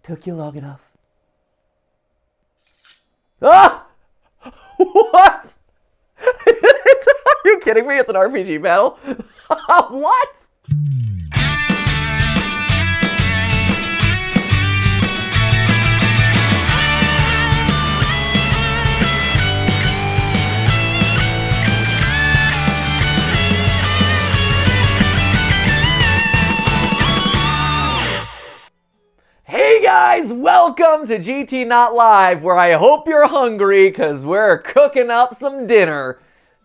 Took you long enough. Ah! What? Are you kidding me? It's an RPG battle? What? Hey guys, welcome to GT Not Live, where I hope you're hungry because we're cooking up some dinner.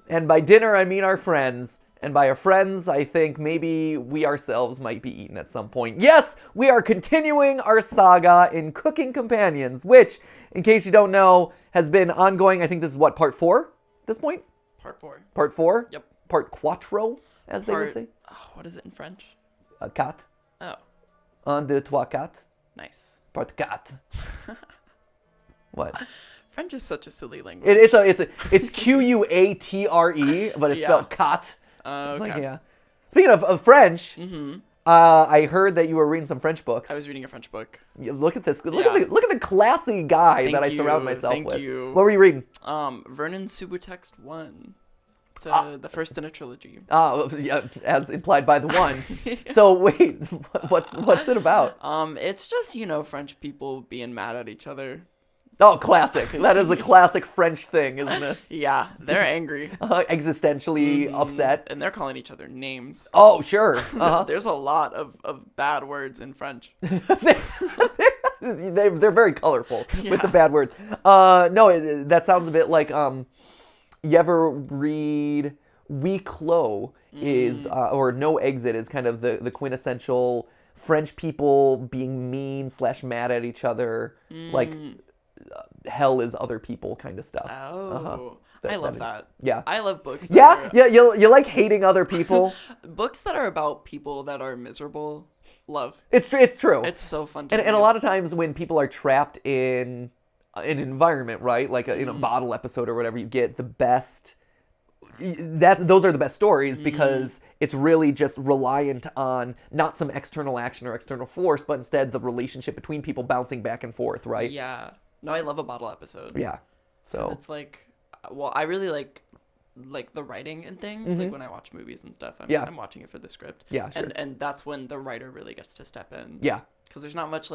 And by dinner, I mean our friends. And by our friends, I think maybe we ourselves might be eaten at some point. Yes, we are continuing our saga in Cooking Companions, which, in case you don't know, has been ongoing. I think this is what, part 4 at this point? Part 4. Part 4? Yep. Part quattro, as they would say. Oh, what is it in French? Quatre. Oh, Un, deux, trois, quatre. nice. Part quatre. What? French is such a silly language. It's Q-U-A-T-R-E, but it's Yeah. spelled cat. Okay. Like, yeah. Speaking of French, I heard that you were reading some French books. I was reading a French book. Look at this. Look Yeah. at the classy guy Thank that I you. surround myself Thank with. you. What were you reading? Vernon Subutext 1. It's the first in a trilogy. Yeah, as implied by the one. So wait, what's it about? It's just, French people being mad at each other. Oh, classic. That is a classic French thing, isn't it? Yeah, they're angry. Existentially upset. And they're calling each other names. Oh, sure. Uh-huh. There's a lot of bad words in French. They're very colorful with the bad words. No, that sounds a bit like you ever read We Clos is or No Exit is kind of the quintessential French people being mean / mad at each other, like hell is other people kind of stuff. Oh, I love that. Yeah, I love books. Yeah, you like hating other people. Books that are about people that are miserable. Love. It's true. It's so fun to and read. a lot of times when people are trapped in an environment, right, like a bottle episode or whatever, you get the best. Those are the best stories because it's really just reliant on not some external action or external force, but instead the relationship between people bouncing back and forth, right? Yeah. No, I love a bottle episode. Yeah. So it's like, well, I really like the writing and things. Like when I watch movies and stuff, I'm watching it for the script. Yeah, sure. And that's when the writer really gets to step in. Yeah. Because there's not much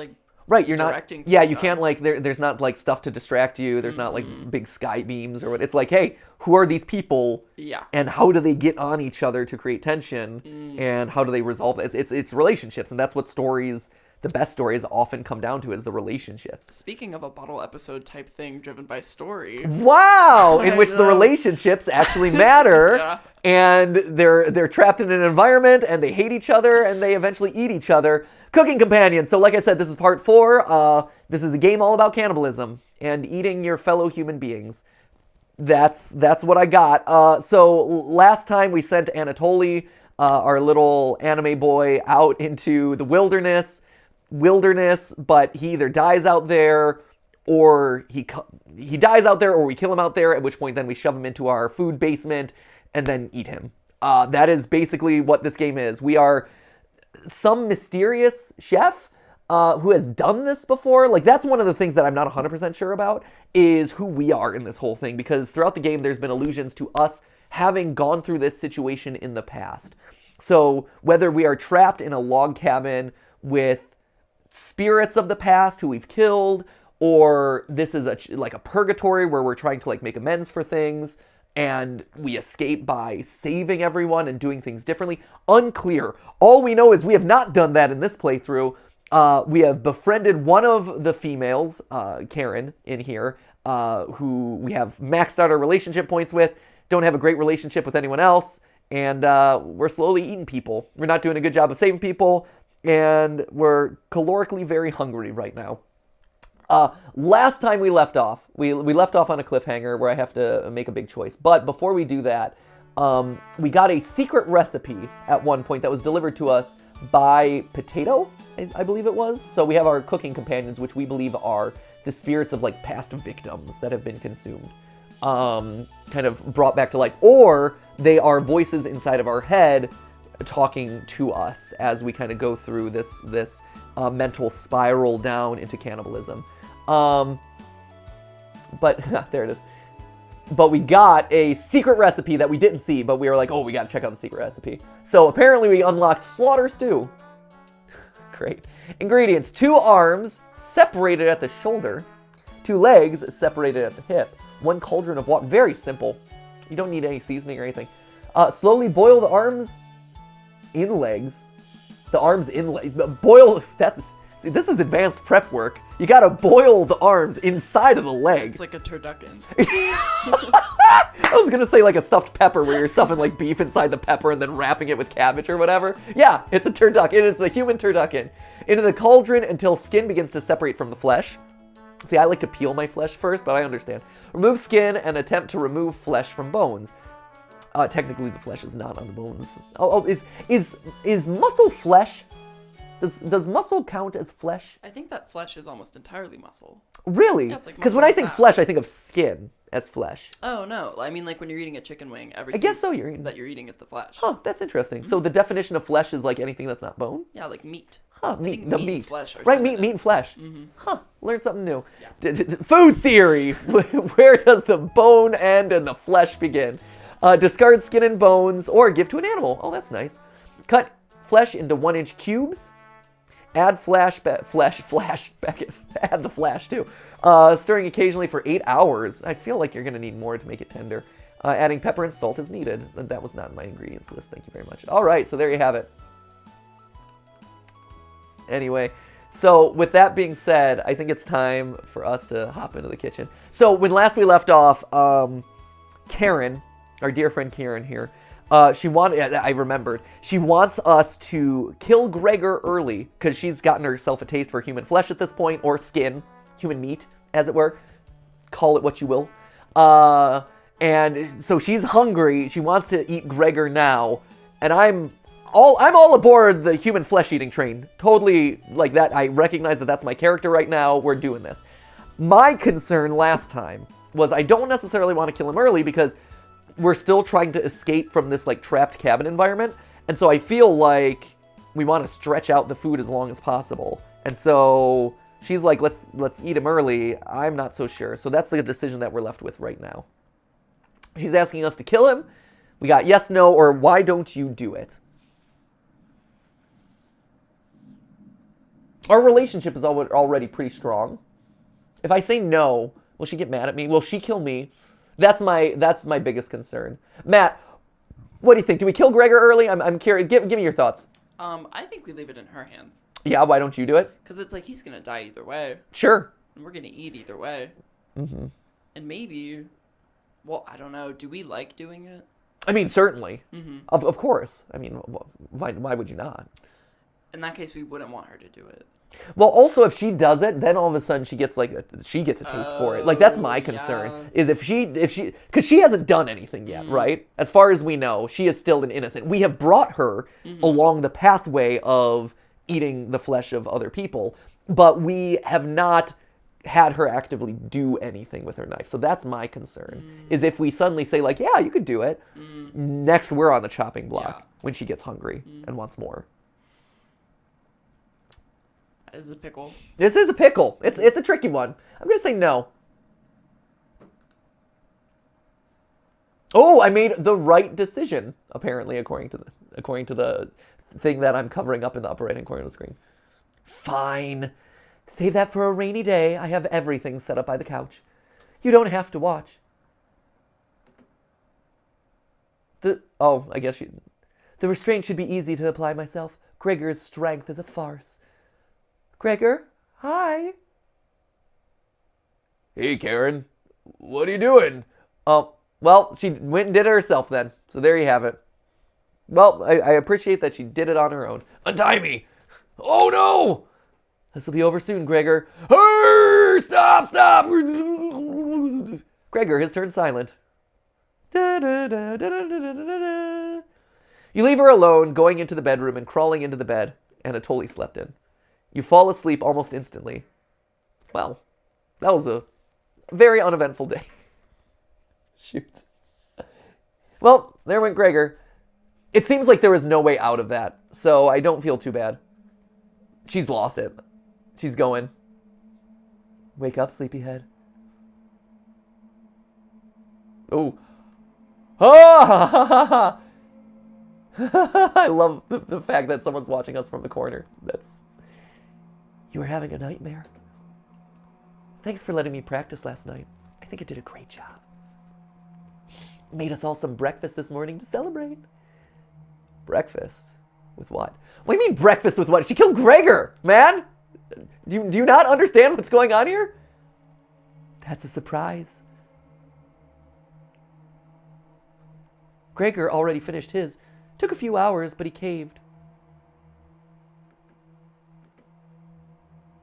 right, you're directing not. to Yeah, be you done. can't there's not stuff to distract you. There's not big sky beams or what. It's like, hey, who are these people? Yeah. And how do they get on each other to create tension? And how do they resolve it? It's relationships, and that's what stories. The best stories often come down to is the relationships. Speaking of a bottle episode type thing driven by story. Wow! In which the relationships actually matter, Yeah. and they're trapped in an environment, and they hate each other, and they eventually eat each other. Cooking Companions. So like I said, this is part 4. This is a game all about cannibalism and eating your fellow human beings. That's what I got. So last time we sent Anatoly, our little anime boy, out into the wilderness, but he either dies out there or he dies out there or we kill him out there, at which point then we shove him into our food basement and then eat him. That is basically what this game is. We are some mysterious chef who has done this before. Like, that's one of the things that I'm not 100% sure about, is who we are in this whole thing, because throughout the game there's been allusions to us having gone through this situation in the past. So whether we are trapped in a log cabin with spirits of the past who we've killed, or this is like a purgatory where we're trying to make amends for things and we escape by saving everyone and doing things differently. Unclear. All we know is we have not done that in this playthrough. We have befriended one of the females, Karen, in here, who we have maxed out our relationship points with, don't have a great relationship with anyone else, and we're slowly eating people. We're not doing a good job of saving people, and we're calorically very hungry right now. Last time we left off, we left off on a cliffhanger where I have to make a big choice. But before we do that, we got a secret recipe at one point that was delivered to us by Potato, I believe it was. So we have our cooking companions, which we believe are the spirits of past victims that have been consumed. Kind of brought back to life. Or they are voices inside of our head talking to us as we kind of go through this mental spiral down into cannibalism. But there it is. But we got a secret recipe that we didn't see, but we were like, oh, we got to check out the secret recipe. So apparently we unlocked slaughter stew. Great. Ingredients: 2 arms separated at the shoulder, 2 legs separated at the hip, 1 cauldron of water. Very simple. You don't need any seasoning or anything. Slowly boil the arms in legs. The arms in legs. Boil. See, this is advanced prep work. You gotta boil the arms inside of the leg. It's like a turducken. I was gonna say like a stuffed pepper where you're stuffing like beef inside the pepper and then wrapping it with cabbage or whatever. Yeah, it's a turducken. It is the human turducken. Into the cauldron until skin begins to separate from the flesh. See, I like to peel my flesh first, but I understand. Remove skin and attempt to remove flesh from bones. Technically, the flesh is not on the bones. Is muscle flesh? Does muscle count as flesh? I think that flesh is almost entirely muscle. Really? Yeah, it's like because when I think flesh, I think of skin as flesh. Oh no! I mean, like when you're eating a chicken wing, everything I guess so. that you're eating is the flesh. Huh? That's interesting. So the definition of flesh is like anything that's not bone. Yeah, like meat. Huh? Meat. The meat. And flesh are right. synonyms. Meat and flesh. Mm-hmm. Huh? Learn something new. Yeah. Food theory. Where does the bone end and the flesh begin? Discard skin and bones, or give to an animal. Oh, that's nice. Cut flesh into 1-inch cubes. Add add the flash too. Stirring occasionally for 8 hours. I feel like you're gonna need more to make it tender. Adding pepper and salt is needed. That was not in my ingredients list. Thank you very much. All right, so there you have it. Anyway, so with that being said, I think it's time for us to hop into the kitchen. So when last we left off, Karen, our dear friend Karen here, she wants us to kill Gregor early because she's gotten herself a taste for human flesh at this point, or skin, human meat, as it were. Call it what you will. And so she's hungry. She wants to eat Gregor now, and I'm all aboard the human flesh eating train. Totally like that. I recognize that that's my character right now. We're doing this. My concern last time was I don't necessarily want to kill him early because we're still trying to escape from this like trapped cabin environment. And so I feel like we want to stretch out the food as long as possible. And so she's like, let's eat him early. I'm not so sure. So that's the decision that we're left with right now. She's asking us to kill him. We got yes, no, or why don't you do it? Our relationship is already pretty strong. If I say no, will she get mad at me? Will she kill me? That's my biggest concern. Matt, what do you think? Do we kill Gregor early? I'm curious. Give me your thoughts. I think we leave it in her hands. Yeah, why don't you do it? Because it's like he's gonna die either way. Sure. And we're gonna eat either way. Mm-hmm. And maybe, well, I don't know. Do we like doing it? I mean, certainly. Mm-hmm. Of course. I mean, why would you not? In that case, we wouldn't want her to do it. Well, also, if she does it, then all of a sudden she gets a taste for it. Like, that's my concern. Yeah. Is if she, because she hasn't done anything yet, right? As far as we know, she is still an innocent. We have brought her along the pathway of eating the flesh of other people, but we have not had her actively do anything with her knife. So that's my concern, is if we suddenly say, like, yeah, you could do it, next we're on the chopping block when she gets hungry and wants more. This is a pickle. This is a pickle. It's a tricky one. I'm going to say no. Oh, I made the right decision, apparently, according to the thing that I'm covering up in the upper right-hand corner of the screen. Fine. Save that for a rainy day. I have everything set up by the couch. You don't have to watch. I guess the restraint should be easy to apply myself. Gregor's strength is a farce. Gregor, hi. Hey, Karen. What are you doing? Well, she went and did it herself then. So there you have it. Well, I appreciate that she did it on her own. Untie me. Oh, no. This will be over soon, Gregor. Hey, stop. Gregor has turned silent. You leave her alone, going into the bedroom and crawling into the bed Anatoly slept in. You fall asleep almost instantly. Well, that was a very uneventful day. Shoot. Well, there went Gregor. It seems like there was no way out of that, so I don't feel too bad. She's lost it. She's going. Wake up, sleepyhead. Oh. Oh! I love the fact that someone's watching us from the corner. You were having a nightmare. Thanks for letting me practice last night. I think I did a great job. Made us all some breakfast this morning to celebrate. Breakfast? With what? What do you mean breakfast with what? She killed Gregor, man! Do you not understand what's going on here? That's a surprise. Gregor already finished his. Took a few hours, but he caved.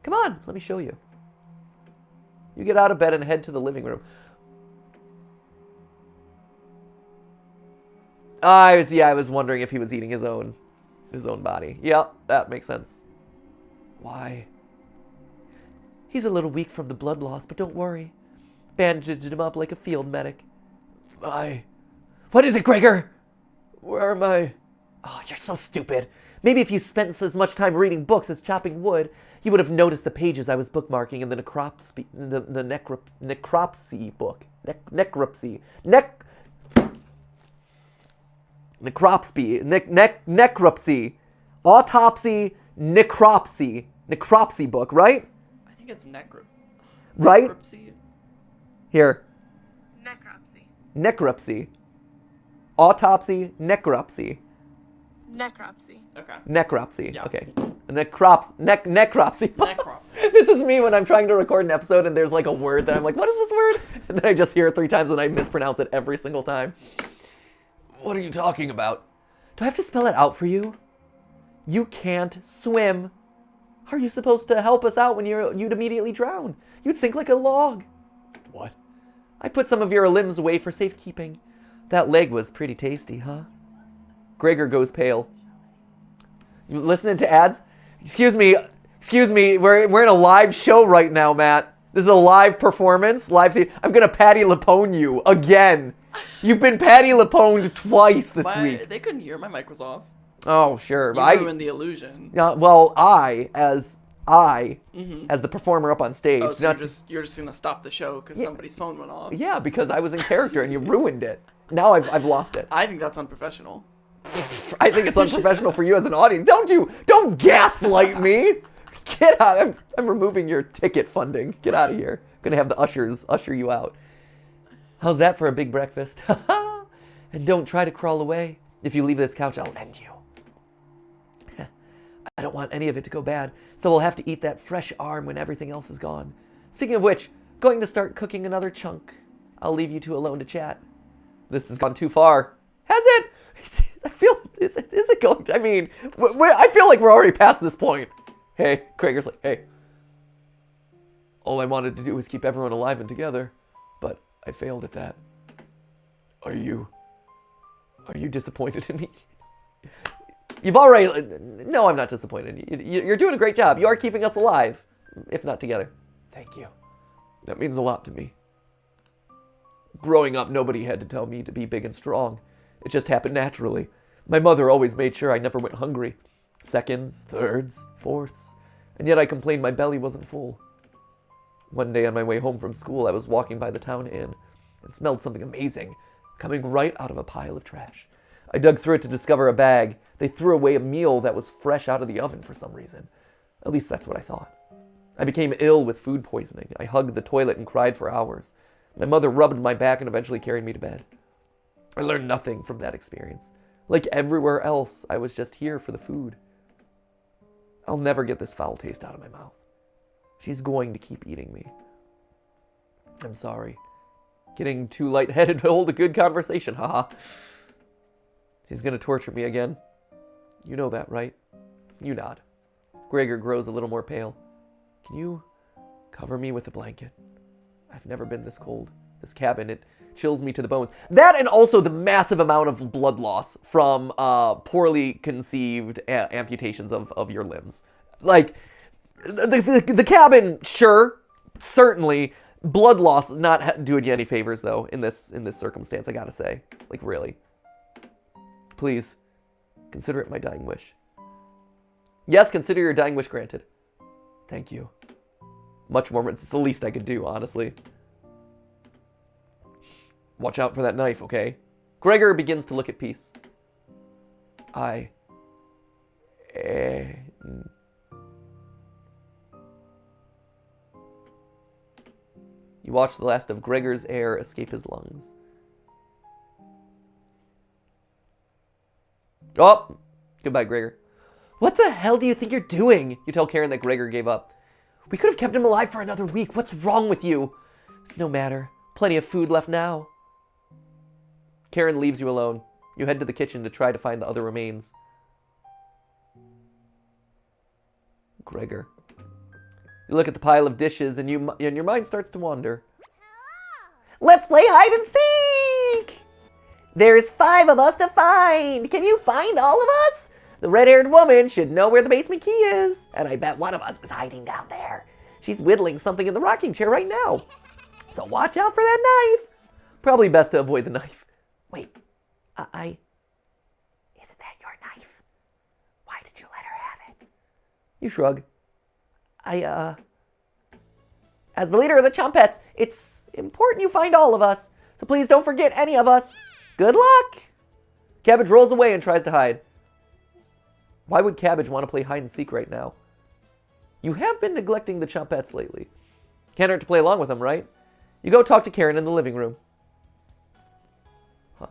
Come on, let me show you. You get out of bed and head to the living room. I was wondering if he was eating his own body. Yep, that makes sense. Why? He's a little weak from the blood loss, but don't worry. Bandaged him up like a field medic. What is it, Gregor? Where am I? Oh, you're so stupid. Maybe if you spent as much time reading books as chopping wood, you would have noticed the pages I was bookmarking in the necropsy book. Necropsy. Autopsy, necropsy book, right? I think it's right? Necropsy. Here. Necropsy. Autopsy, necropsy. Necropsy. Okay. Necropsy. Yeah. Okay. Necropsy. Necropsy. This is me when I'm trying to record an episode and there's like a word that I'm like, what is this word? And then I just hear it 3 times and I mispronounce it every single time. What are you talking about? Do I have to spell it out for you? You can't swim. How are you supposed to help us out when you'd immediately drown? You'd sink like a log. What? I put some of your limbs away for safekeeping. That leg was pretty tasty, huh? Gregor goes pale. You listening to ads? Excuse me, we're in a live show right now, Matt. This is a live performance. I'm gonna Patty LaPone you again. You've been Patty LaPoned twice this week. They couldn't hear. My mic was off. Oh, sure. You ruined the illusion. Well, as the performer up on stage. Oh, so you're just gonna stop the show because somebody's phone went off. Yeah, because I was in character and you ruined it. Now I've lost it. I think that's unprofessional. I think it's unprofessional for you as an audience. Don't gaslight me. Get out. I'm removing your ticket funding. Get out of here. I'm gonna have the ushers usher you out. How's that for a big breakfast? And don't try to crawl away. If you leave this couch, I'll end you. I don't want any of it to go bad, so we'll have to eat that fresh arm when everything else is gone. Speaking of which, going to start cooking another chunk. I'll leave you two alone to chat. This has gone too far. Has it? I feel, is it going to, I mean, I feel like we're already past this point. Hey, Gregor's like, hey. All I wanted to do was keep everyone alive and together, but I failed at that. Are you disappointed in me? No, I'm not disappointed. You're doing a great job. You are keeping us alive, if not together. Thank you. That means a lot to me. Growing up, nobody had to tell me to be big and strong. It just happened naturally. My mother always made sure I never went hungry. Seconds, thirds, fourths. And yet I complained my belly wasn't full. One day on my way home from school, I was walking by the town inn and smelled something amazing coming right out of a pile of trash. I dug through it to discover a bag. They threw away a meal that was fresh out of the oven for some reason. At least that's what I thought. I became ill with food poisoning. I hugged the toilet and cried for hours. My mother rubbed my back and eventually carried me to bed. I learned nothing from that experience. Like everywhere else, I was just here for the food. I'll never get this foul taste out of my mouth. She's going to keep eating me. I'm sorry. Getting too lightheaded to hold a good conversation, haha. She's gonna torture me again. You know that, right? You nod. Gregor grows a little more pale. Can you cover me with a blanket? I've never been this cold. This cabin, it chills me to the bones. That and also the massive amount of blood loss from poorly conceived amputations of your limbs. Like, the cabin, sure, certainly. Blood loss not doing you any favors, though, in this circumstance, I gotta say. Like, really. Please, consider it my dying wish. Yes, consider your dying wish granted. Thank you. Much more, it's the least I could do, honestly. Watch out for that knife, okay? Gregor begins to look at peace. You watch the last of Gregor's air escape his lungs. Oh! Goodbye, Gregor. What the hell do you think you're doing? You tell Karen that Gregor gave up. We could have kept him alive for another week. What's wrong with you? No matter. Plenty of food left now. Karen leaves you alone. You head to the kitchen to try to find the other remains. Gregor. You look at the pile of dishes and your mind starts to wander. Let's play hide and seek! There's 5 of us to find. Can you find all of us? The red-haired woman should know where the basement key is. And I bet one of us is hiding down there. She's whittling something in the rocking chair right now. So watch out for that knife. Probably best to avoid the knife. Wait, isn't that your knife? Why did you let her have it? You shrug. As the leader of the Chompettes, it's important you find all of us. So please don't forget any of us. Good luck. Cabbage rolls away and tries to hide. Why would Cabbage want to play hide and seek right now? You have been neglecting the Chompettes lately. Can't hurt to play along with them, right? You go talk to Karen in the living room. Huh.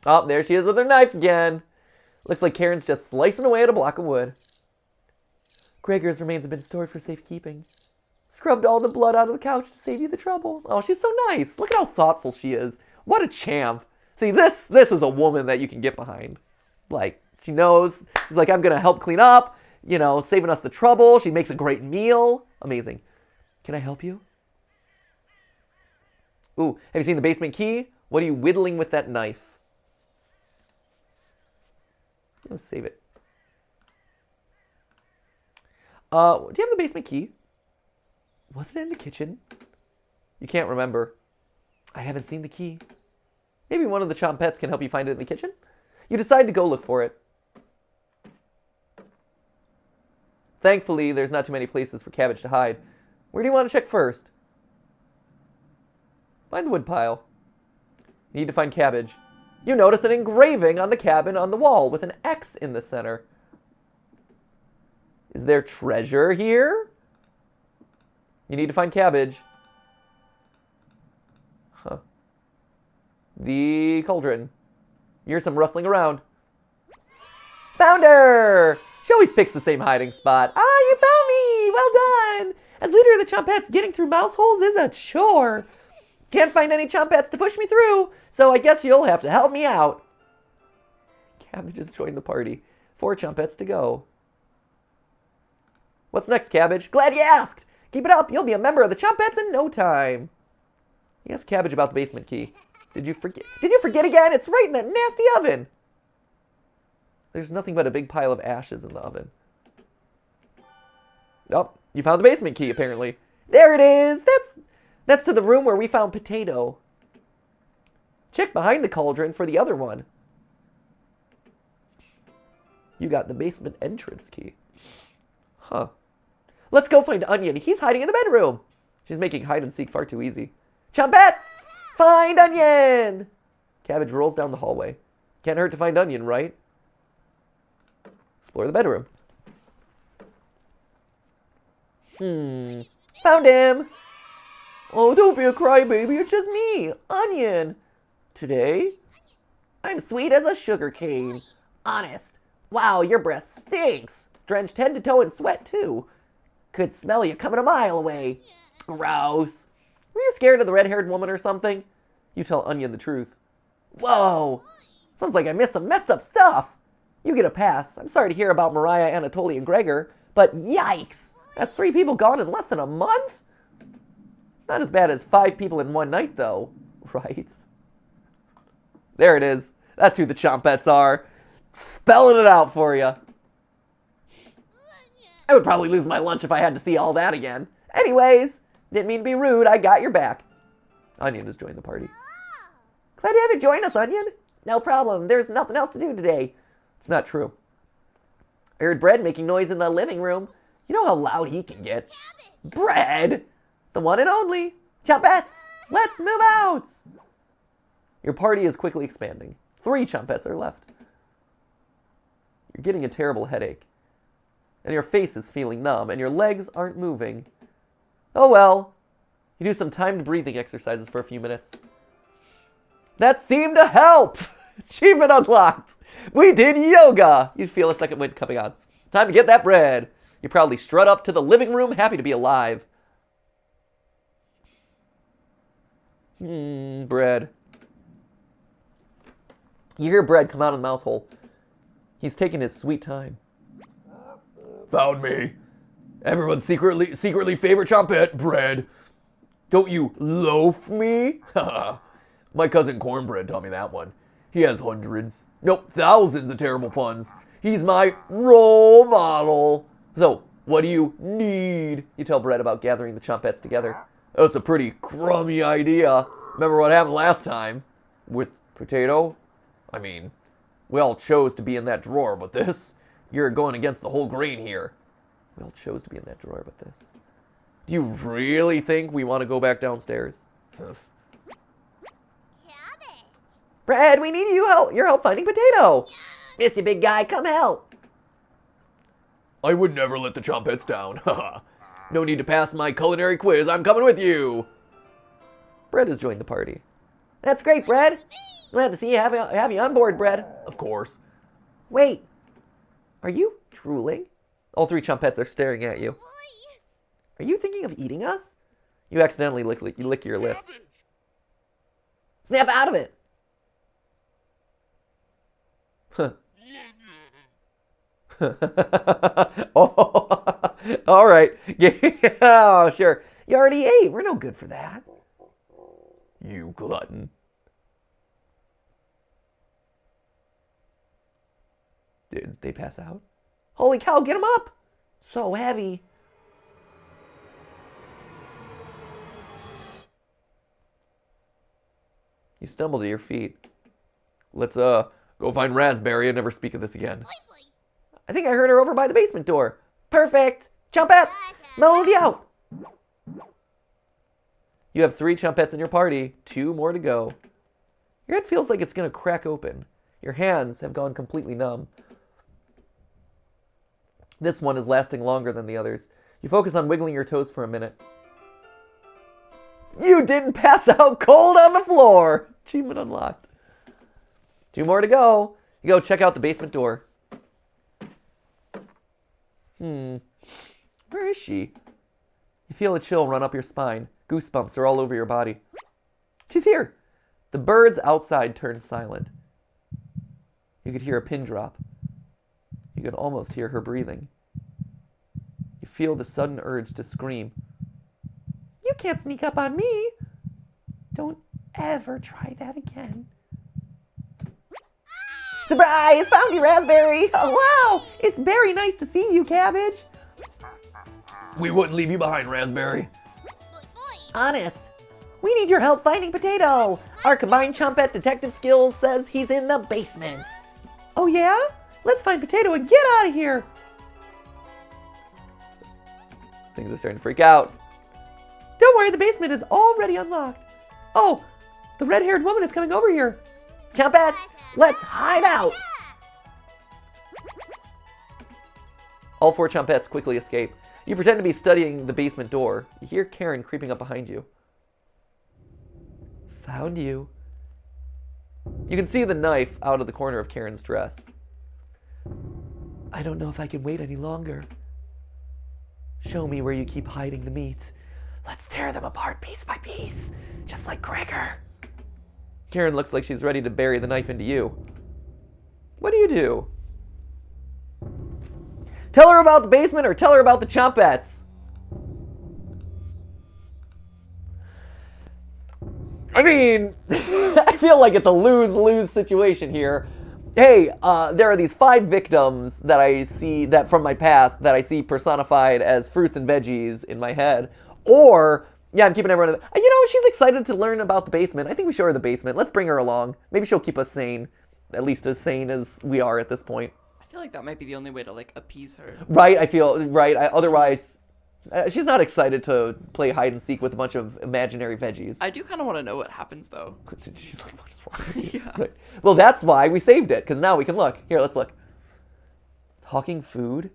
Oh, there she is with her knife again. Looks like Karen's just slicing away at a block of wood. Gregor's remains have been stored for safekeeping. Scrubbed all the blood out of the couch to save you the trouble. Oh, she's so nice. Look at how thoughtful she is. What a champ. See, this is a woman that you can get behind. Like, she knows. She's like, I'm going to help clean up, you know, saving us the trouble. She makes a great meal. Amazing. Can I help you? Ooh, have you seen the basement key? What are you whittling with that knife? Let's save it. Do you have the basement key? Was it in the kitchen? You can't remember. I haven't seen the key. Maybe one of the Chompettes can help you find it in the kitchen? You decide to go look for it. Thankfully, there's not too many places for Cabbage to hide. Where do you want to check first? Find the wood pile. You need to find Cabbage. You notice an engraving on the cabin on the wall with an X in the center. Is there treasure here? You need to find Cabbage. Huh. The cauldron. You hear some rustling around. Found her! She always picks the same hiding spot. Ah, you found me! Well done! As leader of the Chompettes, getting through mouse holes is a chore. Can't find any Chompettes to push me through, so I guess you'll have to help me out. Cabbage has joined the party. 4 Chompettes to go. What's next, Cabbage? Glad you asked! Keep it up, you'll be a member of the Chompettes in no time. You asked Cabbage about the basement key. Did you forget again? It's right in that nasty oven. There's nothing but a big pile of ashes in the oven. Oh, you found the basement key, apparently. There it is! That's to the room where we found Potato. Check behind the cauldron for the other one. You got the basement entrance key. Huh. Let's go find Onion. He's hiding in the bedroom. She's making hide and seek far too easy. Chompettes! Find Onion! Cabbage rolls down the hallway. Can't hurt to find Onion, right? Explore the bedroom. Found him! Oh, don't be a crybaby. It's just me, Onion. Today, I'm sweet as a sugar cane. Honest. Wow, your breath stinks. Drenched head to toe in sweat, too. Could smell you coming a mile away. Gross. Were you scared of the red-haired woman or something? You tell Onion the truth. Whoa. Sounds like I missed some messed up stuff. You get a pass. I'm sorry to hear about Mariah, Anatoly, and Gregor, but yikes. That's 3 people gone in less than a month? Not as bad as 5 people in one night, though. Right? There it is. That's who the Chompettes are. Spelling it out for you. I would probably lose my lunch if I had to see all that again. Anyways, didn't mean to be rude. I got your back. Onion has joined the party. Glad to have you join us, Onion. No problem. There's nothing else to do today. It's not true. I heard Bread making noise in the living room. You know how loud he can get. Bread! The one and only. Chumpettes, let's move out! Your party is quickly expanding. 3 Chumpettes are left. You're getting a terrible headache. And your face is feeling numb, and your legs aren't moving. Oh well. You do some timed breathing exercises for a few minutes. That seemed to help! Achievement unlocked! We did yoga! You feel a second wind coming on. Time to get that bread. You proudly strut up to the living room, happy to be alive. Bread. You hear Bread come out of the mouse hole. He's taking his sweet time. Found me. Everyone's secretly favorite chompette, Bread. Don't you loaf me? My cousin Cornbread taught me that one. He has hundreds, nope, thousands of terrible puns. He's my role model. So, what do you need? You tell Bread about gathering the chompettes together. That's a pretty crummy idea. Remember what happened last time? With Potato? I mean, we all chose to be in that drawer, but this, you're going against the whole grain here. We all chose to be in that drawer, but this. Do you really think we want to go back downstairs? CABBAGE. Bread, we need your help finding Potato. Yes. Missy, big guy, come help. I would never let the chompettes down. No need to pass my culinary quiz. I'm coming with you. Bread has joined the party. That's great, Bread. Glad to see you have you on board, Bread. Of course. Wait, are you drooling? All 3 chompettes are staring at you. Are you thinking of eating us? You accidentally lick your lips. Snap out of it. Huh. Oh, all right. Oh, sure. You already ate. We're no good for that. You glutton. Did they pass out? Holy cow, get them up! So heavy. You stumble to your feet. Let's go find Raspberry and never speak of this again. I think I heard her over by the basement door. Perfect! Chompettes! Mosey out! You have 3 chompettes in your party, 2 more to go. Your head feels like it's gonna crack open. Your hands have gone completely numb. This one is lasting longer than the others. You focus on wiggling your toes for a minute. You didn't pass out cold on the floor! Achievement unlocked. 2 more to go. You go check out the basement door. Where is she? You feel a chill run up your spine. Goosebumps are all over your body. She's here. The birds outside turn silent. You could hear a pin drop. You could almost hear her breathing. You feel the sudden urge to scream. You can't sneak up on me. Don't ever try that again. Surprise! Found you, Raspberry! Oh, wow! It's very nice to see you, Cabbage. We wouldn't leave you behind, Raspberry. Honest. We need your help finding Potato. Our combined chompette detective skills says he's in the basement. Oh, yeah? Let's find Potato and get out of here. Things are starting to freak out. Don't worry, the basement is already unlocked. Oh, the red-haired woman is coming over here. Chompettes, let's hide out. All 4 chompettes quickly escape. You pretend to be studying the basement door. You hear Karen creeping up behind you. Found you. You can see the knife out of the corner of Karen's dress. I don't know if I can wait any longer. Show me where you keep hiding the meat. Let's tear them apart piece by piece, just like Gregor. Karen looks like she's ready to bury the knife into you. What do? Tell her about the basement or tell her about the chompettes. I mean, I feel like it's a lose-lose situation here. Hey, there are these 5 victims that I see, that from my past, that I see personified as fruits and veggies in my head. Or, yeah, I'm keeping everyone... You know, she's excited to learn about the basement. I think we show her the basement. Let's bring her along. Maybe she'll keep us sane. At least as sane as we are at this point. feel like that might be the only way to, like, appease her. Right, I feel, right. Otherwise, she's not excited to play hide and seek with a bunch of imaginary veggies. I do kind of want to know what happens, though. She's like, what is wrong with you? Yeah. Right. Well, that's why we saved it, because now we can look. Here, let's look. Talking food?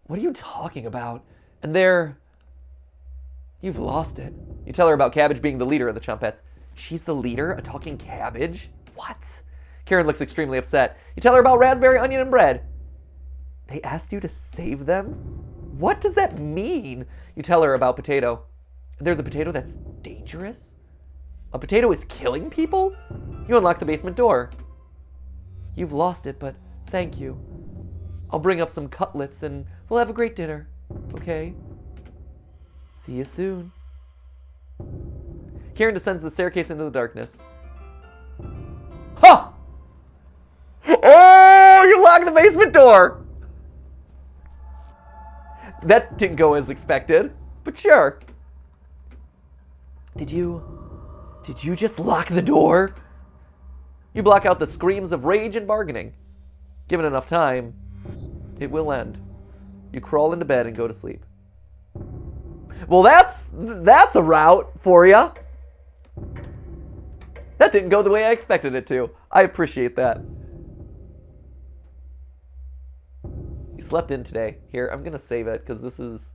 What are you talking about? And you've lost it. You tell her about Cabbage being the leader of the Chumpettes. She's the leader? A talking cabbage? What? Karen looks extremely upset. You tell her about raspberry, onion, and bread. They asked you to save them? What does that mean? You tell her about potato. There's a potato that's dangerous? A potato is killing people? You unlock the basement door. You've lost it, but thank you. I'll bring up some cutlets and we'll have a great dinner, okay? See you soon. Karen descends the staircase into the darkness. Ha! Oh, you locked the basement door! That didn't go as expected, but sure. Did you just lock the door? You block out the screams of rage and bargaining. Given enough time, it will end. You crawl into bed and go to sleep. Well, that's a route for you. That didn't go the way I expected it to. I appreciate that. You slept in today. Here, I'm gonna save it because this is.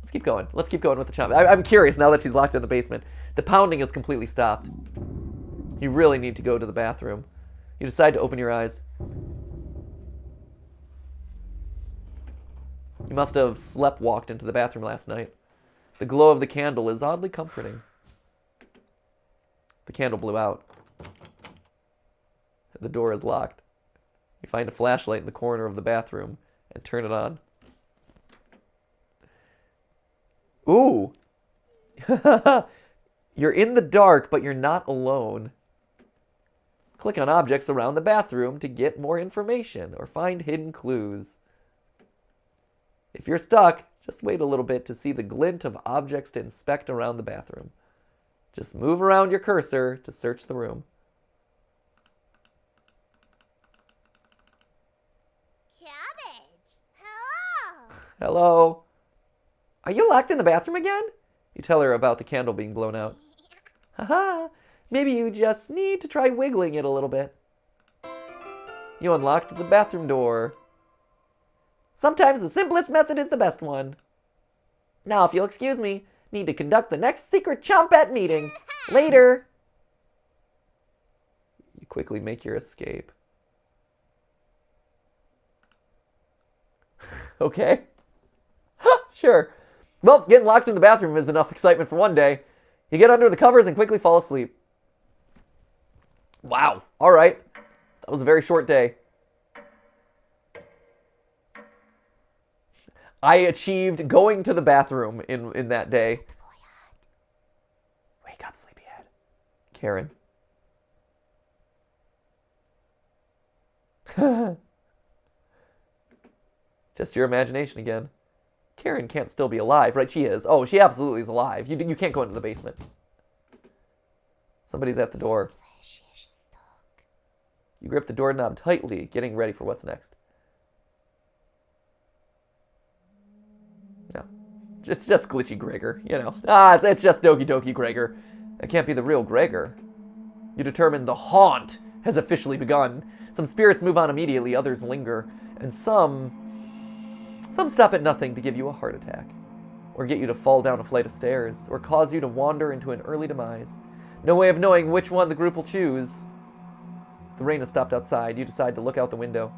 Let's keep going. Let's keep going with the chomp. I'm curious now that she's locked in the basement. The pounding is completely stopped. You really need to go to the bathroom. You decide to open your eyes. You must have sleptwalked into the bathroom last night. The glow of the candle is oddly comforting. The candle blew out. The door is locked. You find a flashlight in the corner of the bathroom and turn it on. Ooh! You're in the dark, but you're not alone. Click on objects around the bathroom to get more information or find hidden clues. If you're stuck, just wait a little bit to see the glint of objects to inspect around the bathroom. Just move around your cursor to search the room. Cabbage, hello. Hello. Are you locked in the bathroom again? You tell her about the candle being blown out. Haha, maybe you just need to try wiggling it a little bit. You unlocked the bathroom door. Sometimes the simplest method is the best one. Now, if you'll excuse me, need to conduct the next secret Chompette meeting. Later. You quickly make your escape. Okay. Sure. Well, getting locked in the bathroom is enough excitement for one day. You get under the covers and quickly fall asleep. Wow. All right. That was a very short day. I achieved going to the bathroom in that day. Wake up, sleepyhead. Karen. Just your imagination again. Karen can't still be alive, right? She is. Oh, she absolutely is alive. You can't go into the basement. Somebody's at the door. You grip the doorknob tightly, getting ready for what's next. No. It's just glitchy Gregor, you know. It's just Doki Gregor. It can't be the real Gregor. You determine the haunt has officially begun. Some spirits move on immediately, others linger, and some stop at nothing to give you a heart attack, or get you to fall down a flight of stairs, or cause you to wander into an early demise. No way of knowing which one the group will choose. The rain has stopped outside. You decide to look out the window.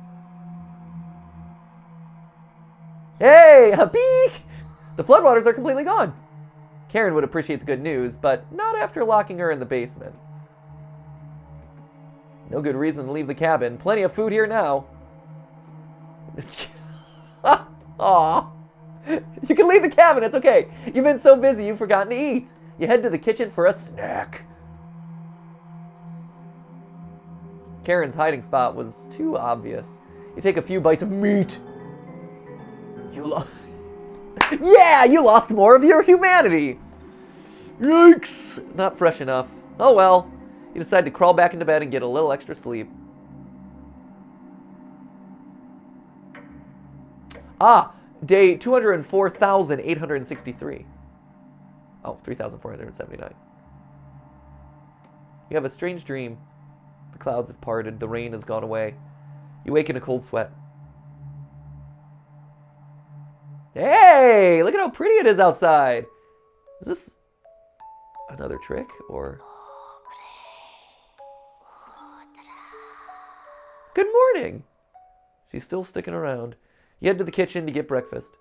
Hey, a peek! The floodwaters are completely gone. Karen would appreciate the good news, but not after locking her in the basement. No good reason to leave the cabin. Plenty of food here now. Aw. You can leave the cabin, it's okay. You've been so busy you've forgotten to eat. You head to the kitchen for a snack. Karen's hiding spot was too obvious. You take a few bites of meat. Yeah, you lost more of your humanity. Yikes. Not fresh enough. Oh well. You decide to crawl back into bed and get a little extra sleep. Ah, day 204,863. Oh, 3,479. You have a strange dream. The clouds have parted. The rain has gone away. You wake in a cold sweat. Hey, look at how pretty it is outside. Is this another trick, or? Good morning. She's still sticking around. You head to the kitchen to get breakfast.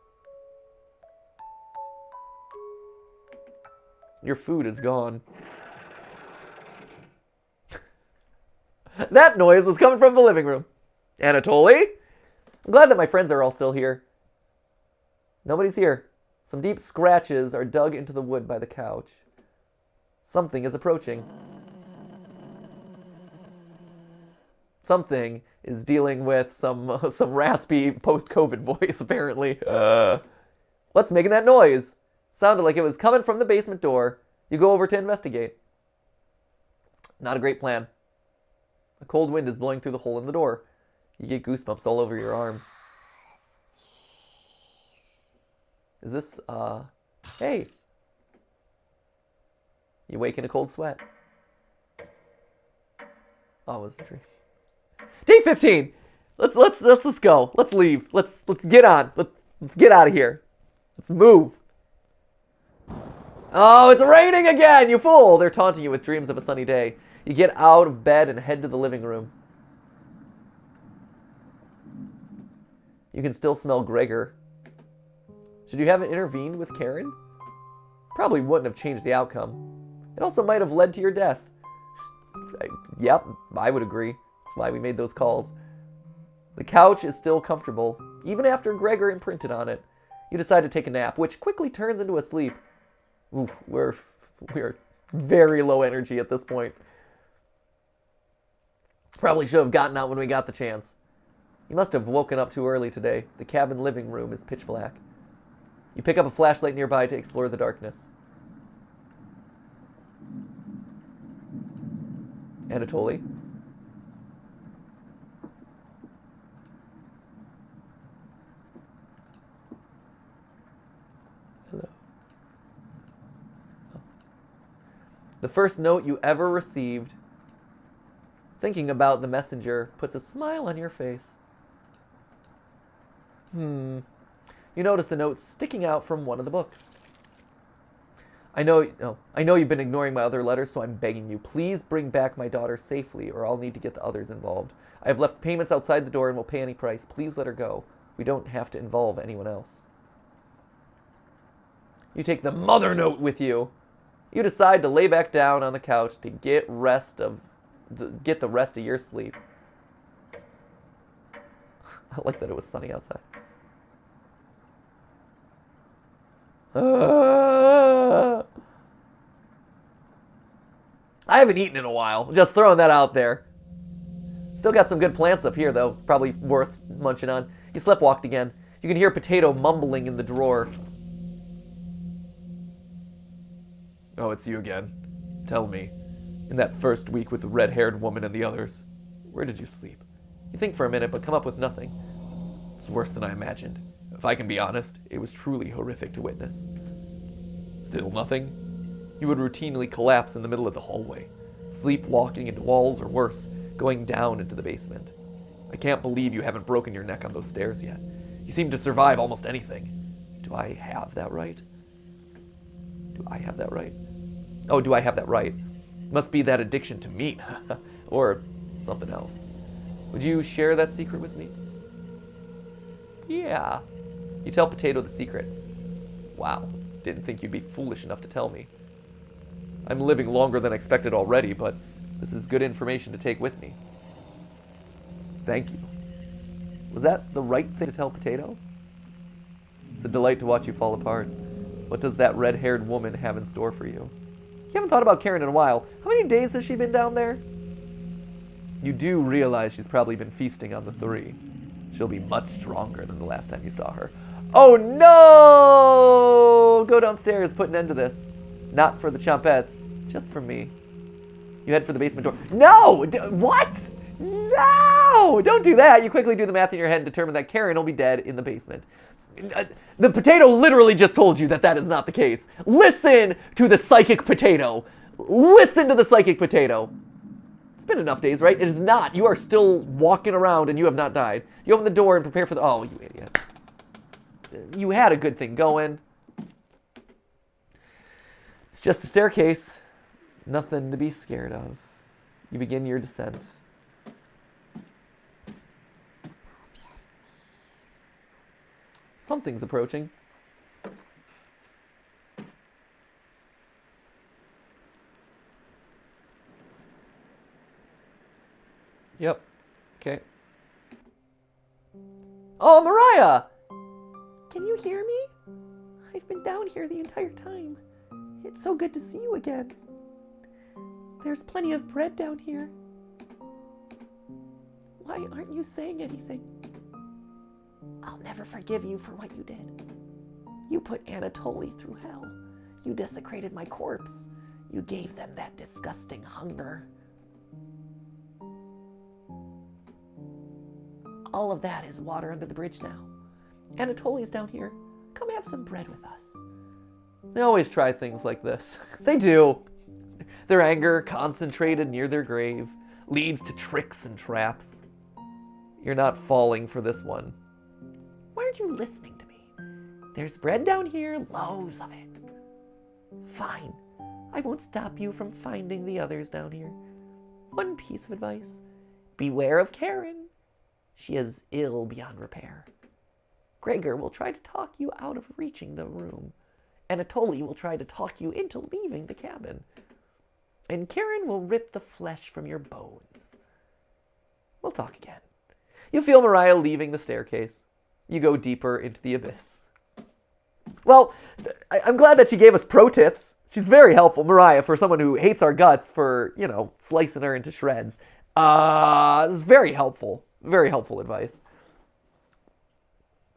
Your food is gone. That noise was coming from the living room. Anatoly? I'm glad that my friends are all still here. Nobody's here. Some deep scratches are dug into the wood by the couch. Something is approaching. Something is dealing with some raspy post-COVID voice, apparently. What's making that noise? Sounded like it was coming from the basement door. You go over to investigate. Not a great plan. A cold wind is blowing through the hole in the door. You get goosebumps all over your arms. Is this, hey. You wake in a cold sweat. Oh, it was a dream. Day 15. Let's go. Let's leave. Let's get on. Let's get out of here. Let's move. Oh, it's raining again, you fool! They're taunting you with dreams of a sunny day. You get out of bed and head to the living room. You can still smell Gregor. Should you have intervened with Karen? Probably wouldn't have changed the outcome. It also might have led to your death. Yep, I would agree. That's why we made those calls. The couch is still comfortable, even after Gregor imprinted on it. You decide to take a nap, which quickly turns into a sleep. Oof, we're very low energy at this point. Probably should have gotten out when we got the chance. You must have woken up too early today. The cabin living room is pitch black. You pick up a flashlight nearby to explore the darkness. Anatoly? Hello. Oh. The first note you ever received. Thinking about the messenger puts a smile on your face. You notice a note sticking out from one of the books. I know you've been ignoring my other letters, so I'm begging you, please bring back my daughter safely, or I'll need to get the others involved. I have left payments outside the door and will pay any price. Please let her go. We don't have to involve anyone else. You take the mother note with you. You decide to lay back down on the couch to get the rest of your sleep. I like that it was sunny outside. I haven't eaten in a while. Just throwing that out there. Still got some good plants up here, though. Probably worth munching on. You sleptwalked again. You can hear Potato mumbling in the drawer. Oh, it's you again. Tell me, in that first week with the red-haired woman and the others, where did you sleep? You think for a minute, but come up with nothing. It's worse than I imagined. If I can be honest, it was truly horrific to witness. Still nothing? You would routinely collapse in the middle of the hallway, sleepwalking into walls or worse, going down into the basement. I can't believe you haven't broken your neck on those stairs yet. You seem to survive almost anything. Do I have that right? Do I have that right? Oh, do I have that right? Must be that addiction to meat. Or something else. Would you share that secret with me? Yeah. You tell Potato the secret. Wow. Didn't think you'd be foolish enough to tell me. I'm living longer than expected already, but this is good information to take with me. Thank you. Was that the right thing to tell Potato? It's a delight to watch you fall apart. What does that red-haired woman have in store for you? You haven't thought about Karen in a while. How many days has she been down there? You do realize she's probably been feasting on the 3. She'll be much stronger than the last time you saw her. Oh no! Go downstairs, put an end to this. Not for the chompettes, just for me. You head for the basement door. No! What? No! Don't do that. You quickly do the math in your head and determine that Karen will be dead in the basement. The potato literally just told you that that is not the case. Listen to the psychic potato. Listen to the psychic potato. It's been enough days, right? It is not. You are still walking around and you have not died. You open the door and prepare for the... Oh, you idiot. You had a good thing going. It's just a staircase. Nothing to be scared of. You begin your descent. Something's approaching. Yep. Okay. Oh, Mariah! Can you hear me? I've been down here the entire time. It's so good to see you again. There's plenty of bread down here. Why aren't you saying anything? I'll never forgive you for what you did. You put Anatoly through hell. You desecrated my corpse. You gave them that disgusting hunger. All of that is water under the bridge now. Anatoly's down here. Come have some bread with us. They always try things like this. They do. Their anger, concentrated near their grave, leads to tricks and traps. You're not falling for this one. Why aren't you listening to me? There's bread down here, loaves of it. Fine. I won't stop you from finding the others down here. One piece of advice. Beware of Karen. She is ill beyond repair. Gregor will try to talk you out of reaching the room. Anatoly will try to talk you into leaving the cabin. And Karen will rip the flesh from your bones. We'll talk again. You feel Mariah leaving the staircase. You go deeper into the abyss. Well, I'm glad that she gave us pro tips. She's very helpful, Mariah, for someone who hates our guts for, slicing her into shreds. This is very helpful. Very helpful advice.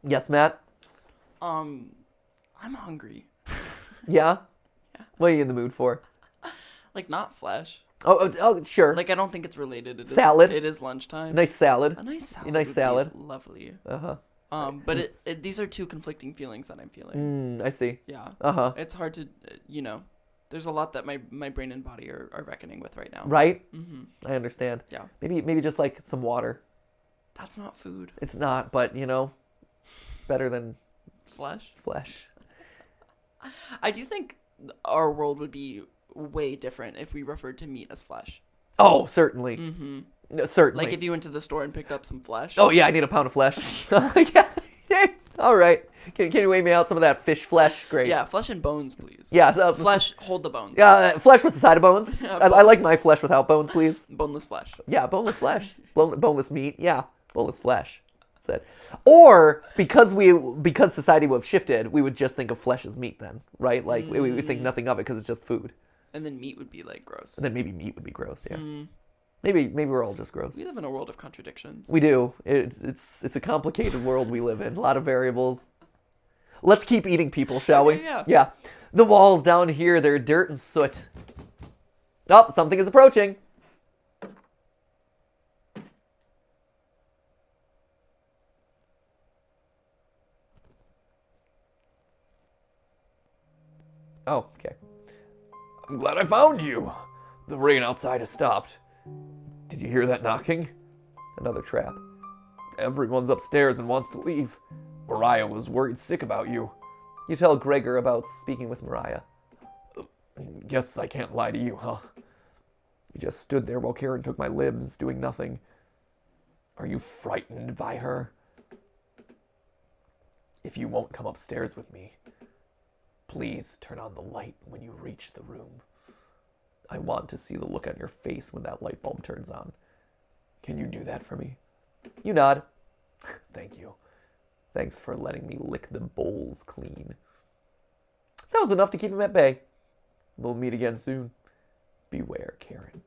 Yes, Matt? I'm hungry. Yeah? What are you in the mood for? Like, not flesh. Oh, sure. Like, I don't think it's related. Salad. It is lunchtime. Nice salad. A nice salad. A nice salad. Lovely. Uh-huh. But these are two conflicting feelings that I'm feeling. I see. Yeah. Uh-huh. It's hard to, there's a lot that my brain and body are reckoning with right now. Right? Mm-hmm. I understand. Yeah. Maybe just like some water. That's not food. It's not, but it's better than Flesh. I do think our world would be way different if we referred to meat as flesh. Oh, certainly. Mm-hmm. No, certainly. Like if you went to the store and picked up some flesh. Oh, yeah, I need a pound of flesh. Yeah. All right. Can you weigh me out some of that fish flesh? Great. Yeah, flesh and bones, please. Yeah. Flesh, hold the bones. Flesh with the side of bones. Yeah, I like my flesh without bones, please. Boneless flesh. Yeah, boneless flesh. Boneless meat. Yeah, boneless flesh. That's it. Or because society would have shifted, we would just think of flesh as meat then, right? Like we would think nothing of it because it's just food. And then meat would be like gross. And then maybe meat would be gross. Yeah. Maybe we're all just gross. We live in a world of contradictions. We do. It's a complicated world we live in. A lot of variables. Let's keep eating people, shall we? Yeah. Yeah. The walls down here, they're dirt and soot. Oh, something is approaching. Oh, okay. I'm glad I found you. The rain outside has stopped. Did you hear that knocking? Another trap. Everyone's upstairs and wants to leave. Mariah was worried sick about you. You tell Gregor about speaking with Mariah. Guess I can't lie to you, huh? You just stood there while Karen took my limbs, doing nothing. Are you frightened by her? If you won't come upstairs with me, please turn on the light when you reach the room. I want to see the look on your face when that light bulb turns on. Can you do that for me? You nod. Thank you. Thanks for letting me lick the bowls clean. That was enough to keep him at bay. We'll meet again soon. Beware, Karen.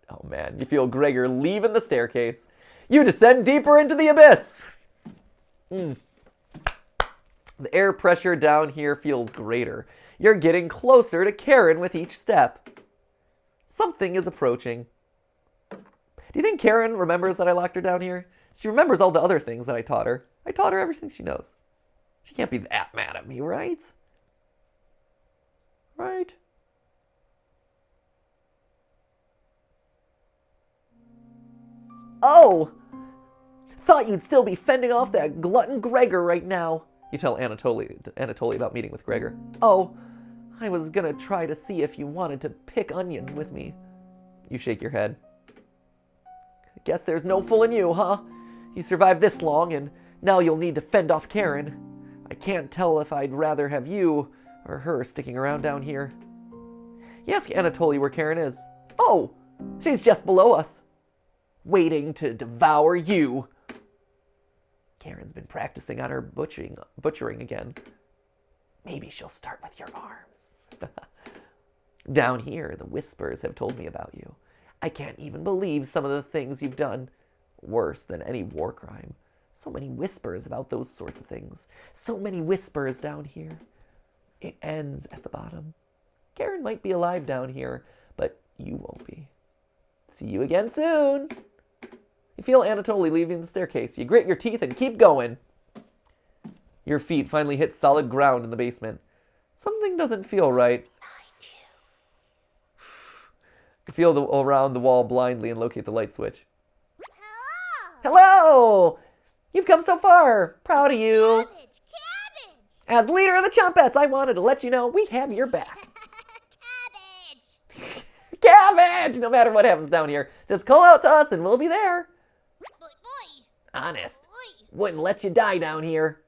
Oh man, you feel Gregor leaving the staircase. You descend deeper into the abyss. The air pressure down here feels greater. You're getting closer to Karen with each step. Something is approaching. Do you think Karen remembers that I locked her down here? She remembers all the other things that I taught her. I taught her everything she knows. She can't be that mad at me, right? Right? Oh! Thought you'd still be fending off that glutton Gregor right now. You tell Anatoly about meeting with Gregor. Oh, I was gonna try to see if you wanted to pick onions with me. You shake your head. Guess there's no fooling you, huh? You survived this long, and now you'll need to fend off Karen. I can't tell if I'd rather have you or her sticking around down here. You ask Anatoly where Karen is. Oh, she's just below us, waiting to devour you. Karen's been practicing on her butchering again. Maybe she'll start with your arms. Down here, the whispers have told me about you. I can't even believe some of the things you've done. Worse than any war crime. So many whispers about those sorts of things. So many whispers down here. It ends at the bottom. Karen might be alive down here, but you won't be. See you again soon. You feel Anatoly leaving the staircase. You grit your teeth and keep going. Your feet finally hit solid ground in the basement. Something doesn't feel right. You feel around the wall blindly and locate the light switch. Hello! Hello! You've come so far. Proud of you. Cabbage! Cabbage! As leader of the Chompettes, I wanted to let you know we have your back. Cabbage! Cabbage! No matter what happens down here, just call out to us and we'll be there. Boy, boy! Honest. Boy! Wouldn't let you die down here.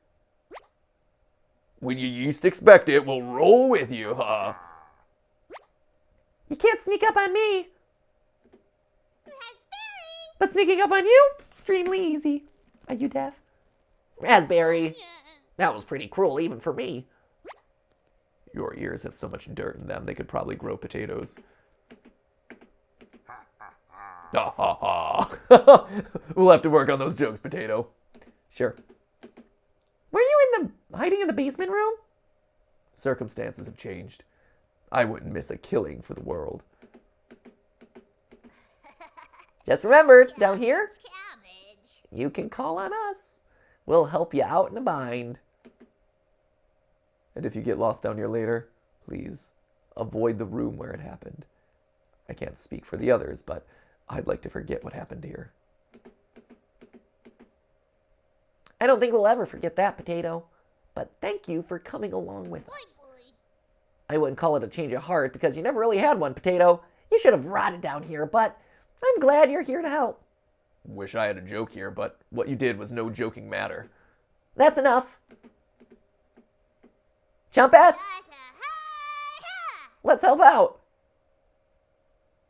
When you least expect it, we'll roll with you, huh? You can't sneak up on me. Raspberry! But sneaking up on you? Extremely easy. Are you deaf? Raspberry. That was pretty cruel even for me. Your ears have so much dirt in them, they could probably grow potatoes. Ha ha ha. We'll have to work on those jokes, Potato. Sure. Were you hiding in the basement room? Circumstances have changed. I wouldn't miss a killing for the world. Just remember, down here, Cabbage! you can call on us. We'll help you out in a bind. And if you get lost down here later, please avoid the room where it happened. I can't speak for the others, but I'd like to forget what happened here. I don't think we'll ever forget that, Potato. But thank you for coming along with us. Boy, boy! I wouldn't call it a change of heart because you never really had one, Potato. You should have rotted down here, but I'm glad you're here to help. Wish I had a joke here, but what you did was no joking matter. That's enough. Chompettes, let's help out.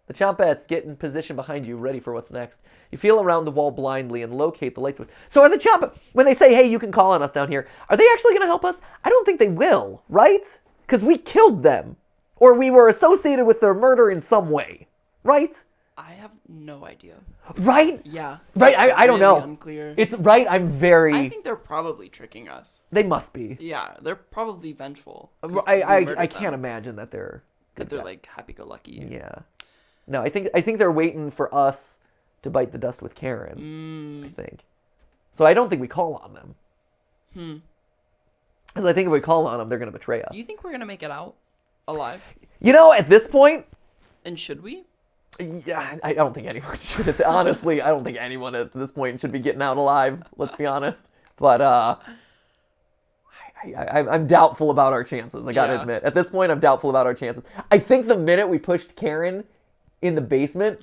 The Chompettes get in position behind you, ready for what's next. You feel around the wall blindly and locate the light switch. So are the Chompettes, when they say, hey, you can call on us down here, are they actually going to help us? I don't think they will, right? Because we killed them. Or we were associated with their murder in some way, right? I have no idea. Right? Yeah. Right, it's I don't know. really Unclear. It's right, I think they're probably tricking us. They must be. Yeah, they're probably vengeful. 'cause we I murdered can't them. imagine that they're... That they're like happy-go-lucky. Yeah. No, I think they're waiting for us to bite the dust with Karen. I think. So I don't think we call on them. Because I think if we call on them, they're going to betray us. Do you think we're gonna make it out alive? You know, at this point, And should we? yeah, I don't think anyone should. Honestly, I don't think anyone at this point should be getting out alive. Let's be honest. But I'm doubtful about our chances. I gotta Yeah. admit, at this point, I'm doubtful about our chances. I think the minute we pushed Karen in the basement,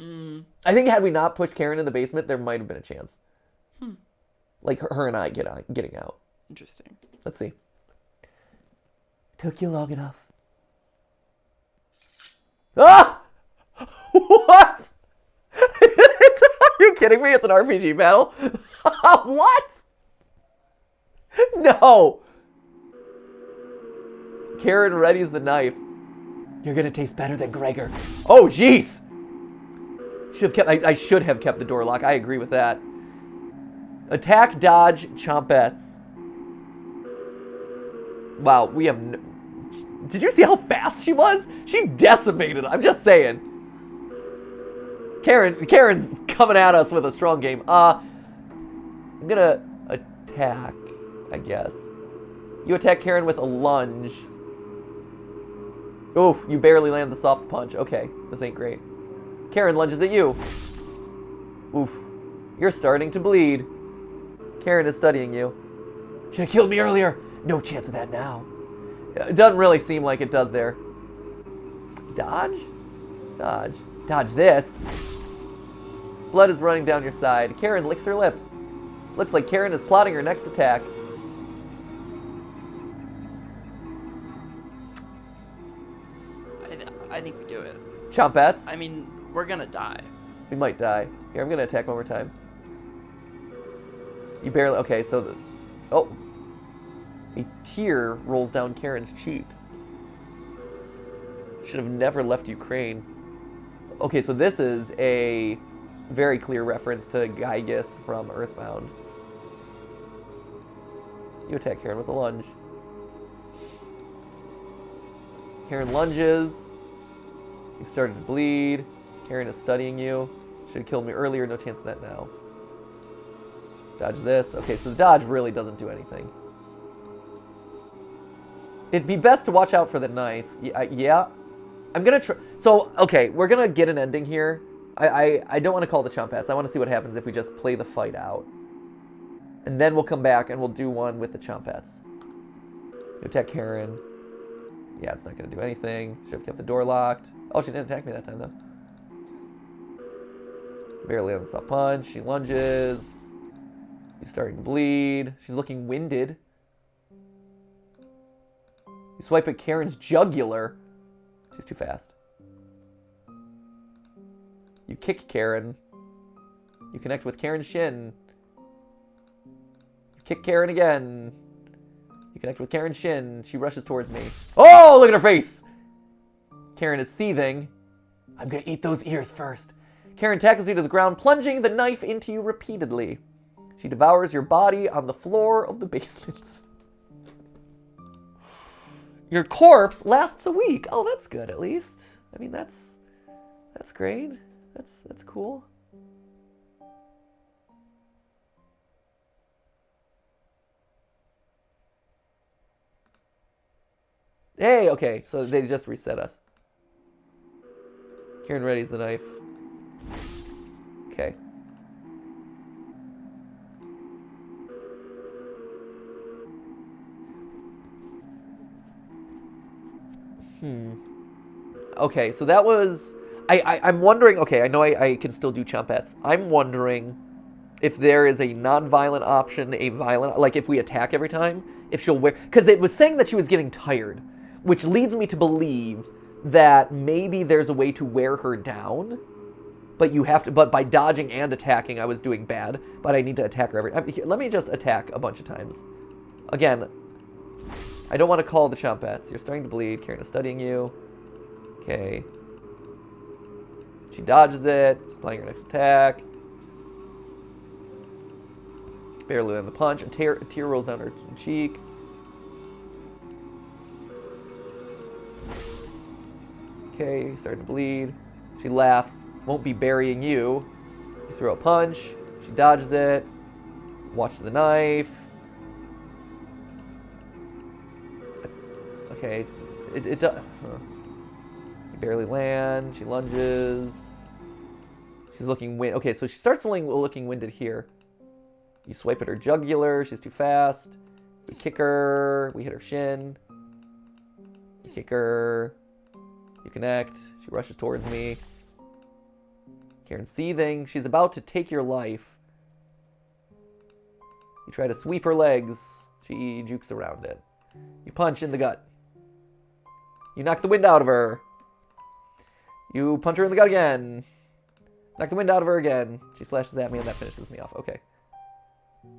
I think had we not pushed Karen in the basement, there might have been a chance. Like her and I getting out. Interesting. Let's see. Took you long enough. Ah! What? Are you kidding me? It's an RPG battle. What? No. Karen readies the knife. You're gonna taste better than Gregor. Oh, jeez. I should have kept the door lock. I agree with that. Attack, dodge, Chompettes. Wow, we have no... Did you see how fast she was? She decimated. I'm just saying. Karen's coming at us with a strong game. I'm gonna attack, I guess. You attack Karen with a lunge. Oof, you barely land the soft punch. Okay, this ain't great. Karen lunges at you. Oof, you're starting to bleed. Karen is studying you. Should have killed me earlier. No chance of that now. It doesn't really seem like it does there. Dodge? Dodge. Dodge this. Blood is running down your side. Karen licks her lips. Looks like Karen is plotting her next attack. I think we do it. Chompets? I mean, we're gonna die. We might die. Here, I'm gonna attack one more time. You barely... Okay, so... Oh. A tear rolls down Karen's cheek. Should have never left Ukraine. Okay, so this is a very clear reference to Gygus from Earthbound. You attack Karen with a lunge. Karen lunges. You've started to bleed. Karen is studying you. Should have killed me earlier. No chance of that now. Dodge this. Okay, so the dodge really doesn't do anything. It'd be best to watch out for the knife. Yeah. I'm gonna try. So, okay, we're gonna get an ending here. I don't want to call the Chompets. I want to see what happens if we just play the fight out. And then we'll come back and we'll do one with the Chompets. You attack Karen. Yeah, it's not gonna do anything. Should have kept the door locked. Oh, she didn't attack me that time, though. Barely on the soft punch. She lunges. He's starting to bleed. She's looking winded. You swipe at Karen's jugular. She's too fast. You kick Karen. You connect with Karen's shin. You kick Karen again. You connect with Karen's shin. She rushes towards me. Oh, look at her face! Karen is seething. I'm gonna eat those ears first. Karen tackles you to the ground, plunging the knife into you repeatedly. She devours your body on the floor of the basement. Your corpse lasts a week. Oh, that's good, at least. I mean, that's great. That's cool. Hey, okay, so they just reset us. Karen readies the knife. Okay. Okay, so that was... I'm wondering... Okay, I know I can still do Chompets. I'm wondering if there is a non-violent option, a violent... Like, if we attack every time, if she'll wear... Because it was saying that she was getting tired, which leads me to believe that maybe there's a way to wear her down, but you have to... But by dodging and attacking, I was doing bad, but I need to attack her every... Let me just attack a bunch of times. Again... I don't want to call the Chompets. You're starting to bleed. Karen is studying you. Okay. She dodges it. She's planning her next attack. Barely land the punch. A tear rolls down her cheek. Okay, starting to bleed. She laughs. Won't be burying you. You throw a punch. She dodges it. Watch the knife. Okay, it does. You barely land. She lunges. She's looking okay, so she starts looking winded here. You swipe at her jugular. She's too fast. We kick her. We hit her shin. You kick her. You connect. She rushes towards me. Karen's seething. She's about to take your life. You try to sweep her legs. She jukes around it. You punch in the gut. You knock the wind out of her. You punch her in the gut again. Knock the wind out of her again. She slashes at me and that finishes me off. Okay.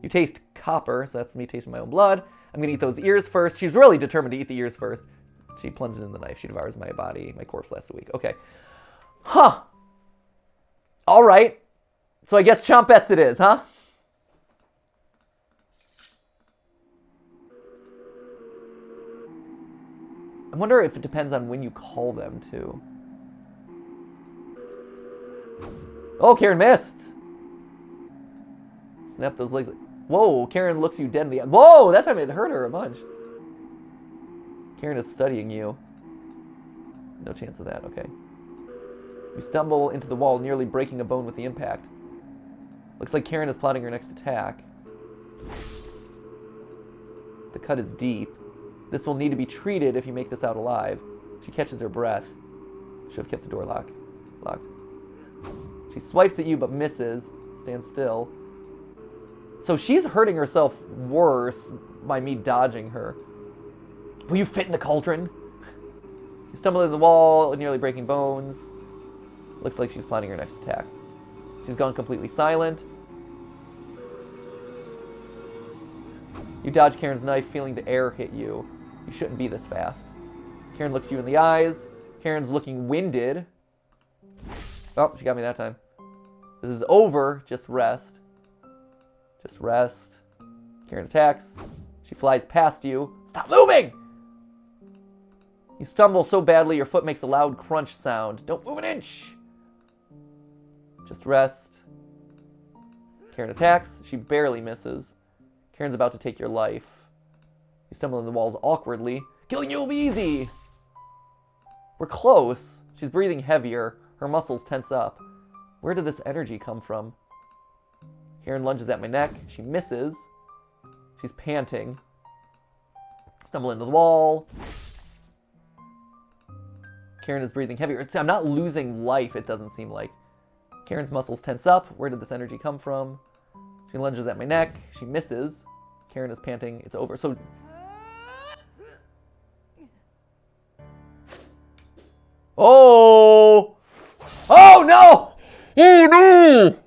You taste copper, so that's me tasting my own blood. I'm going to eat those ears first. She's really determined to eat the ears first. She plunges in the knife. She devours my body. My corpse lasts a week. Okay. Huh. All right. So I guess Chompets it is, huh? I wonder if it depends on when you call them, too. Oh, Karen missed. Snap those legs. Whoa, Karen looks you dead in the eye. Whoa, that time it hurt her a bunch. Karen is studying you. No chance of that, okay. You stumble into the wall, nearly breaking a bone with the impact. Looks like Karen is plotting her next attack. The cut is deep. This will need to be treated if you make this out alive. She catches her breath. Should have kept the door locked. She swipes at you but misses. Stand still. So she's hurting herself worse by me dodging her. Will you fit in the cauldron? You stumble into the wall, nearly breaking bones. Looks like she's planning her next attack. She's gone completely silent. You dodge Karen's knife, feeling the air hit you. You shouldn't be this fast. Karen looks you in the eyes. Karen's looking winded. Oh, she got me that time. This is over. Just rest. Just rest. Karen attacks. She flies past you. Stop moving! You stumble so badly your foot makes a loud crunch sound. Don't move an inch! Just rest. Karen attacks. She barely misses. Karen's about to take your life. You stumble in the walls awkwardly. Killing you will be easy! We're close. She's breathing heavier. Her muscles tense up. Where did this energy come from? Karen lunges at my neck. She misses. She's panting. Stumble into the wall. Karen is breathing heavier. I'm not losing life, it doesn't seem like. Karen's muscles tense up. Where did this energy come from? She lunges at my neck. She misses. Karen is panting. It's over. So... Oh! Oh, no! Oh, no!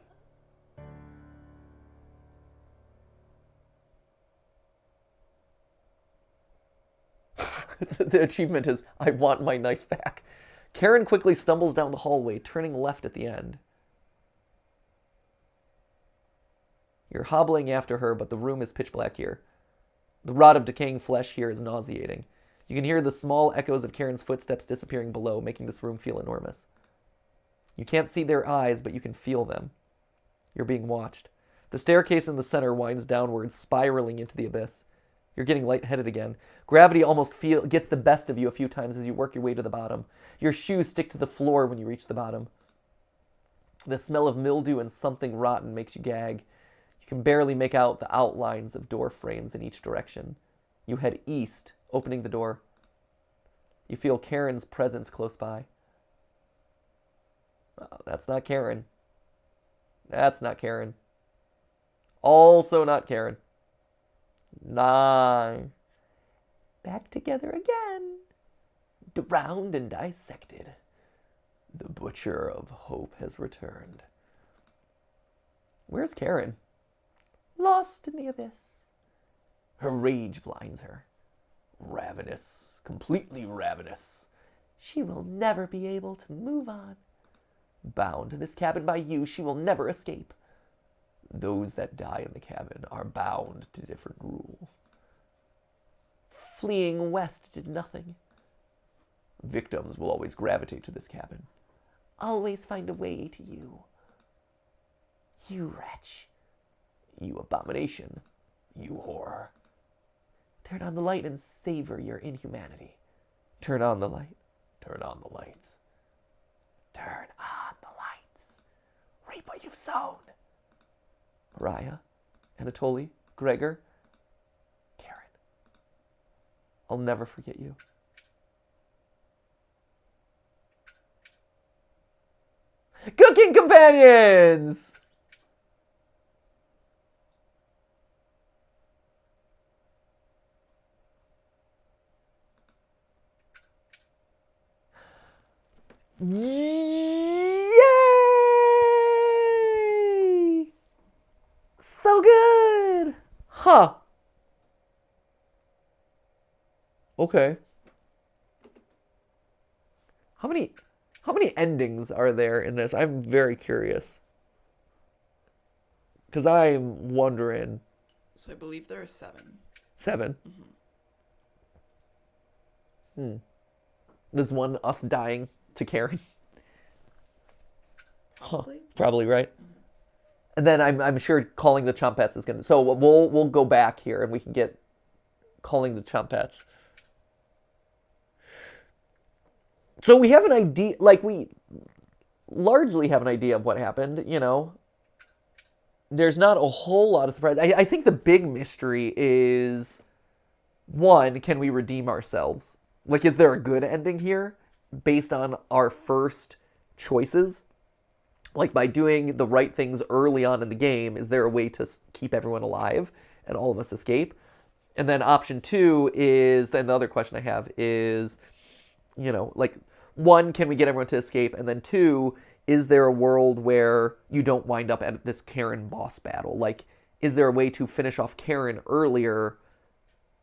The achievement is, I want my knife back. Karen quickly stumbles down the hallway, turning left at the end. You're hobbling after her, but the room is pitch black here. The rot of decaying flesh here is nauseating. You can hear the small echoes of Karen's footsteps disappearing below, making this room feel enormous. You can't see their eyes, but you can feel them. You're being watched. The staircase in the center winds downwards, spiraling into the abyss. You're getting lightheaded again. Gravity almost gets the best of you a few times as you work your way to the bottom. Your shoes stick to the floor when you reach the bottom. The smell of mildew and something rotten makes you gag. You can barely make out the outlines of door frames in each direction. You head east, opening the door. You feel Karen's presence close by. Oh, that's not Karen. That's not Karen. Also not Karen. 9. Back together again. Drowned and dissected. The butcher of hope has returned. Where's Karen? Lost in the abyss. Her rage blinds her. Ravenous. Completely ravenous. She will never be able to move on. Bound to this cabin by you, she will never escape. Those that die in the cabin are bound to different rules. Fleeing west did nothing. Victims will always gravitate to this cabin. Always find a way to you. You wretch. You abomination. You horror. Turn on the light and savor your inhumanity. Turn on the light. Turn on the lights. Turn on the lights. Reap what you've sown. Mariah, Anatoly, Gregor, Karen. I'll never forget you. Cooking companions! Yay! So good! Huh. Okay. How many endings are there in this? I'm very curious. Because I'm wondering. So I believe there are 7. 7? There's one us dying to Karen. Probably. Probably right. And then I'm sure calling the Chumpettes is gonna. So we'll go back here and we can get calling the Chumpettes. So we have an idea, like we largely have an idea of what happened. You know, there's not a whole lot of surprise. I think the big mystery is, one, can we redeem ourselves? Like, is there a good ending here based on our first choices? Like, by doing the right things early on in the game, is there a way to keep everyone alive and all of us escape? And then option two is, then the other question I have is, you know, like, one, can we get everyone to escape? And then two, is there a world where you don't wind up at this Karen boss battle? Like, is there a way to finish off Karen earlier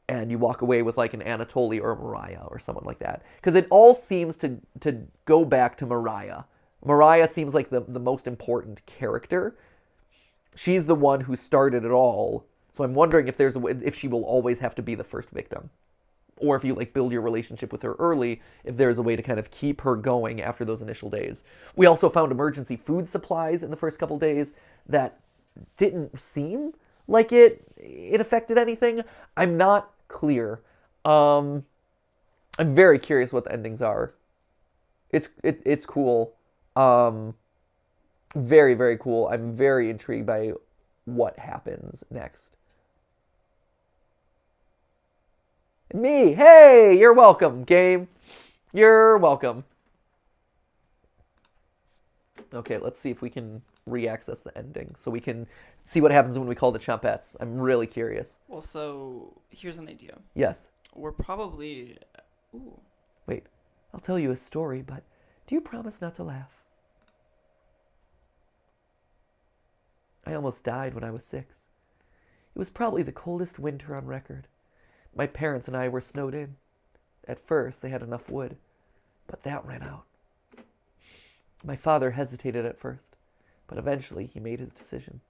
and you walk away with like an Anatoly or a Mariah or someone like that? Because it all seems to go back to Mariah. Mariah seems like the most important character. She's the one who started it all. So I'm wondering if there's if she will always have to be the first victim. Or if you like build your relationship with her early, if there's a way to kind of keep her going after those initial days. We also found emergency food supplies in the first couple days that didn't seem like it affected anything. I'm not clear. I'm very curious what the endings are. It's cool. Very, very cool. I'm very intrigued by what happens next. Me, hey, you're welcome, game. You're welcome. Okay, let's see if we can re-access the ending so we can see what happens when we call the Chumpettes. I'm really curious. Well, so here's an idea. Yes. We're probably... Ooh. Wait, I'll tell you a story, but do you promise not to laugh? I almost died when I was 6. It was probably the coldest winter on record. My parents and I were snowed in. At first, they had enough wood, but that ran out. My father hesitated at first, but eventually he made his decision.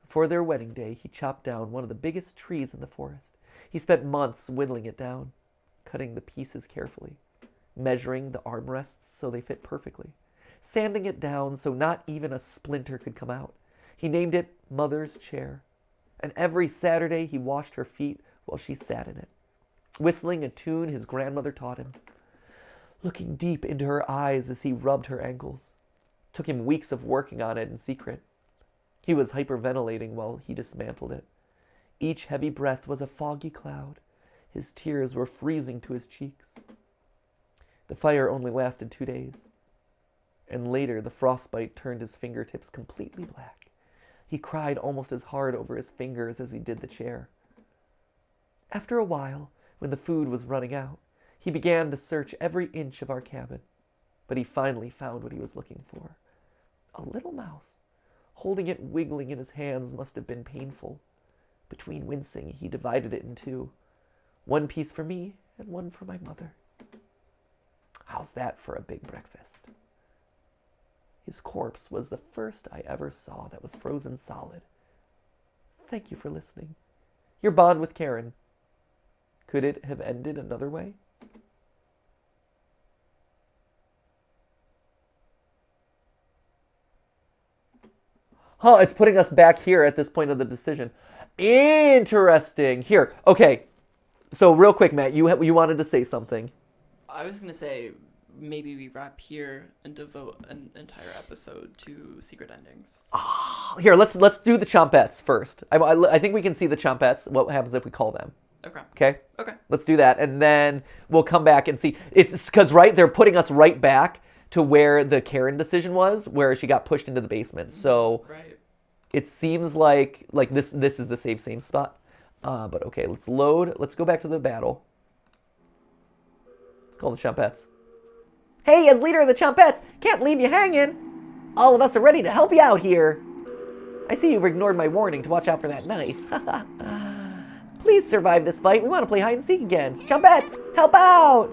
For their wedding day, he chopped down one of the biggest trees in the forest. He spent months whittling it down, cutting the pieces carefully, measuring the armrests so they fit perfectly, sanding it down so not even a splinter could come out. He named it Mother's Chair, and every Saturday he washed her feet while she sat in it, whistling a tune his grandmother taught him, looking deep into her eyes as he rubbed her ankles. Took him weeks of working on it in secret. He was hyperventilating while he dismantled it. Each heavy breath was a foggy cloud. His tears were freezing to his cheeks. The fire only lasted 2 days, and later the frostbite turned his fingertips completely black. He cried almost as hard over his fingers as he did the chair. After a while, when the food was running out, he began to search every inch of our cabin, but he finally found what he was looking for. A little mouse. Holding it wiggling in his hands must have been painful. Between wincing, he divided it in 2. One piece for me and one for my mother. How's that for a big breakfast? His corpse was the first I ever saw that was frozen solid. Thank you for listening. Your bond with Karen. Could it have ended another way? Huh, it's putting us back here at this point of the decision. Interesting. Here, okay. So real quick, Matt, you wanted to say something. I was going to say maybe we wrap here and devote an entire episode to secret endings. Here, let's do the Chumpettes first. I think we can see the Chumpettes. What happens if we call them? Okay. Okay. Let's do that, and then we'll come back and see. It's because they're putting us right back to where the Karen decision was, where she got pushed into the basement. So right. It seems like this is the same spot. But okay, let's load. Let's go back to the battle. Call the Chumpettes. Hey, as leader of the Chumpettes, can't leave you hanging. All of us are ready to help you out here. I see you've ignored my warning to watch out for that knife. Please survive this fight. We want to play hide and seek again. Chumpettes, help out!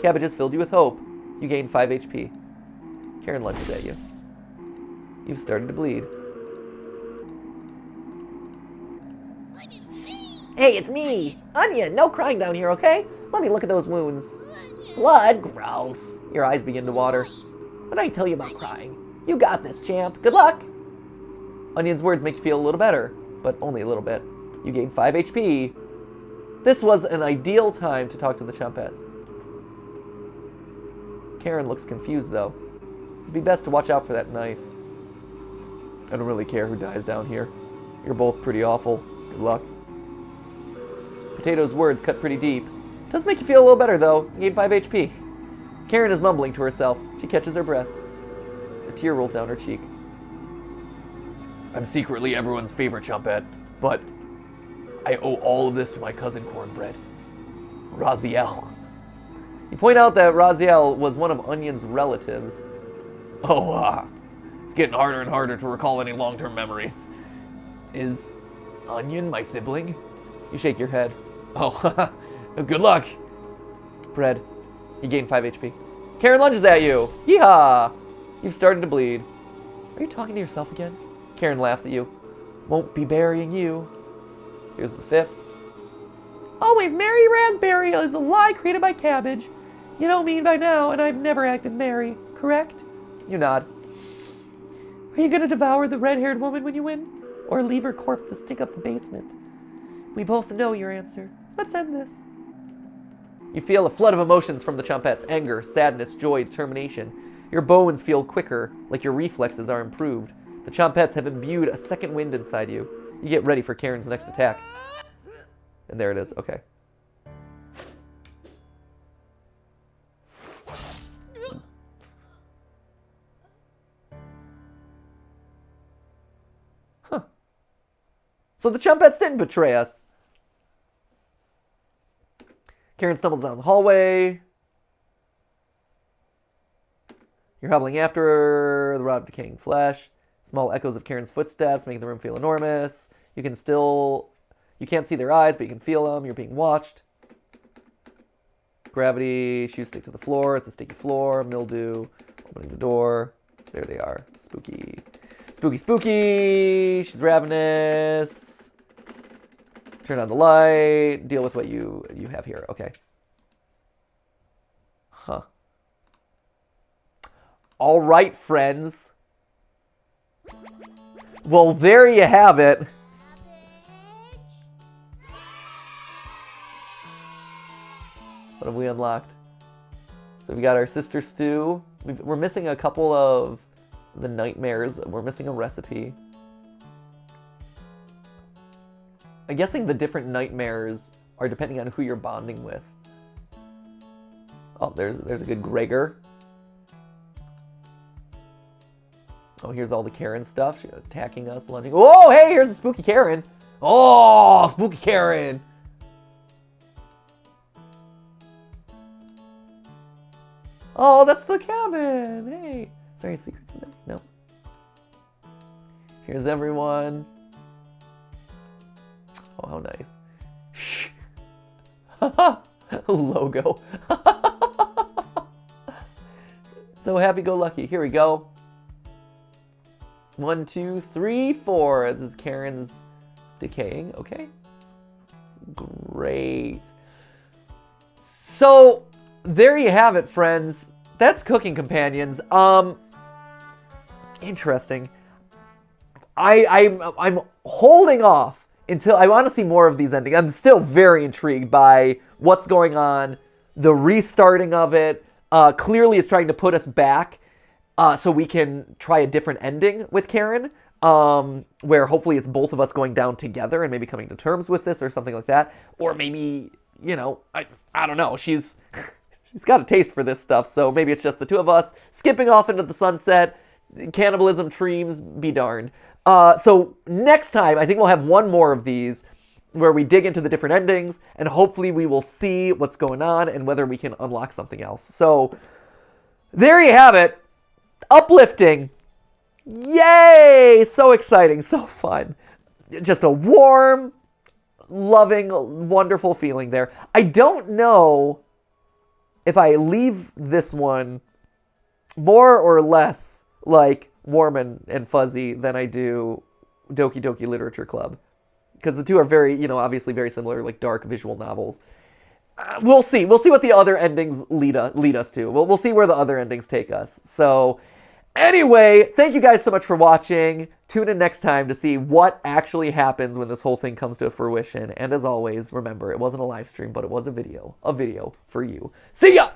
Cabbages filled you with hope. You gained 5 HP. Karen lunges at you. You've started to bleed. Hey, it's me! Anya, no crying down here, okay? Let me look at those wounds. Blood? Gross. Your eyes begin to water. What did I tell you about crying? You got this, champ. Good luck. Onion's words make you feel a little better, but only a little bit. You gain 5 HP. This was an ideal time to talk to the chumpettes. Karen looks confused, though. It'd be best to watch out for that knife. I don't really care who dies down here. You're both pretty awful. Good luck. Potato's words cut pretty deep. Does make you feel a little better, though. You gain 5 HP. Karen is mumbling to herself. She catches her breath. A tear rolls down her cheek. I'm secretly everyone's favorite chumpette, but I owe all of this to my cousin Cornbread, Raziel. You point out that Raziel was one of Onion's relatives. Oh, it's getting harder and harder to recall any long-term memories. Is Onion my sibling? You shake your head. Oh, good luck. Bread, you gain 5 HP. Karen lunges at you. Yeehaw! You've started to bleed. Are you talking to yourself again? Karen laughs at you. Won't be burying you. Here's the 5th. Always Mary Raspberry is a lie created by Cabbage. You know me by now, and I've never acted merry, correct? You nod. Are you gonna devour the red-haired woman when you win? Or leave her corpse to stink up the basement? We both know your answer. Let's end this. You feel a flood of emotions from the chumpettes. Anger, sadness, joy, determination. Your bones feel quicker, like your reflexes are improved. The chumpettes have imbued a second wind inside you. You get ready for Karen's next attack. And there it is. Okay. Huh. So the chumpettes didn't betray us. Karen stumbles down the hallway. You're hobbling after her, the rot of decaying flesh. Small echoes of Karen's footsteps making the room feel enormous. You can't see their eyes, but you can feel them. You're being watched. Gravity, shoes stick to the floor. It's a sticky floor. Mildew, opening the door. There they are. Spooky. Spooky, spooky. She's ravenous. Turn on the light. Deal with what you have here. Okay. Huh. All right, friends. Well, there you have it. What have we unlocked? So we got our sister stew. We're missing a couple of the nightmares. We're missing a recipe. I'm guessing the different nightmares are depending on who you're bonding with. Oh, there's a good Gregor. Oh, here's all the Karen stuff. She's attacking us, lunging. Oh, hey, here's a spooky Karen. Oh, spooky Karen. Oh, that's the cabin. Hey. Is there any secrets in there? No. Here's everyone. Oh, how nice. Logo. So happy-go-lucky. Here we go. 1, 2, 3, 4. This is Karen's decaying. Okay. Great. So there you have it, friends. That's Cooking Companions. Interesting. I'm holding off until I want to see more of these endings. I'm still very intrigued by what's going on, the restarting of it. Clearly, it's trying to put us back so we can try a different ending with Karen, where hopefully it's both of us going down together and maybe coming to terms with this or something like that. Or maybe, you know, I don't know. She's got a taste for this stuff, so maybe it's just the two of us skipping off into the sunset. Cannibalism dreams be darned. So next time, I think we'll have one more of these where we dig into the different endings, and hopefully we will see what's going on and whether we can unlock something else. So there you have it. Uplifting. Yay! So exciting, so fun. Just a warm, loving, wonderful feeling there. I don't know if I leave this one more or less like warm and fuzzy than I do Doki Doki Literature Club. Because the two are very, you know, obviously very similar, like dark visual novels. We'll see. We'll see what the other endings lead us to. We'll see where the other endings take us. So Anyway, thank you guys so much for watching. Tune in next time to see what actually happens when this whole thing comes to fruition. And as always, remember, it wasn't a live stream, but it was a video for you. See ya!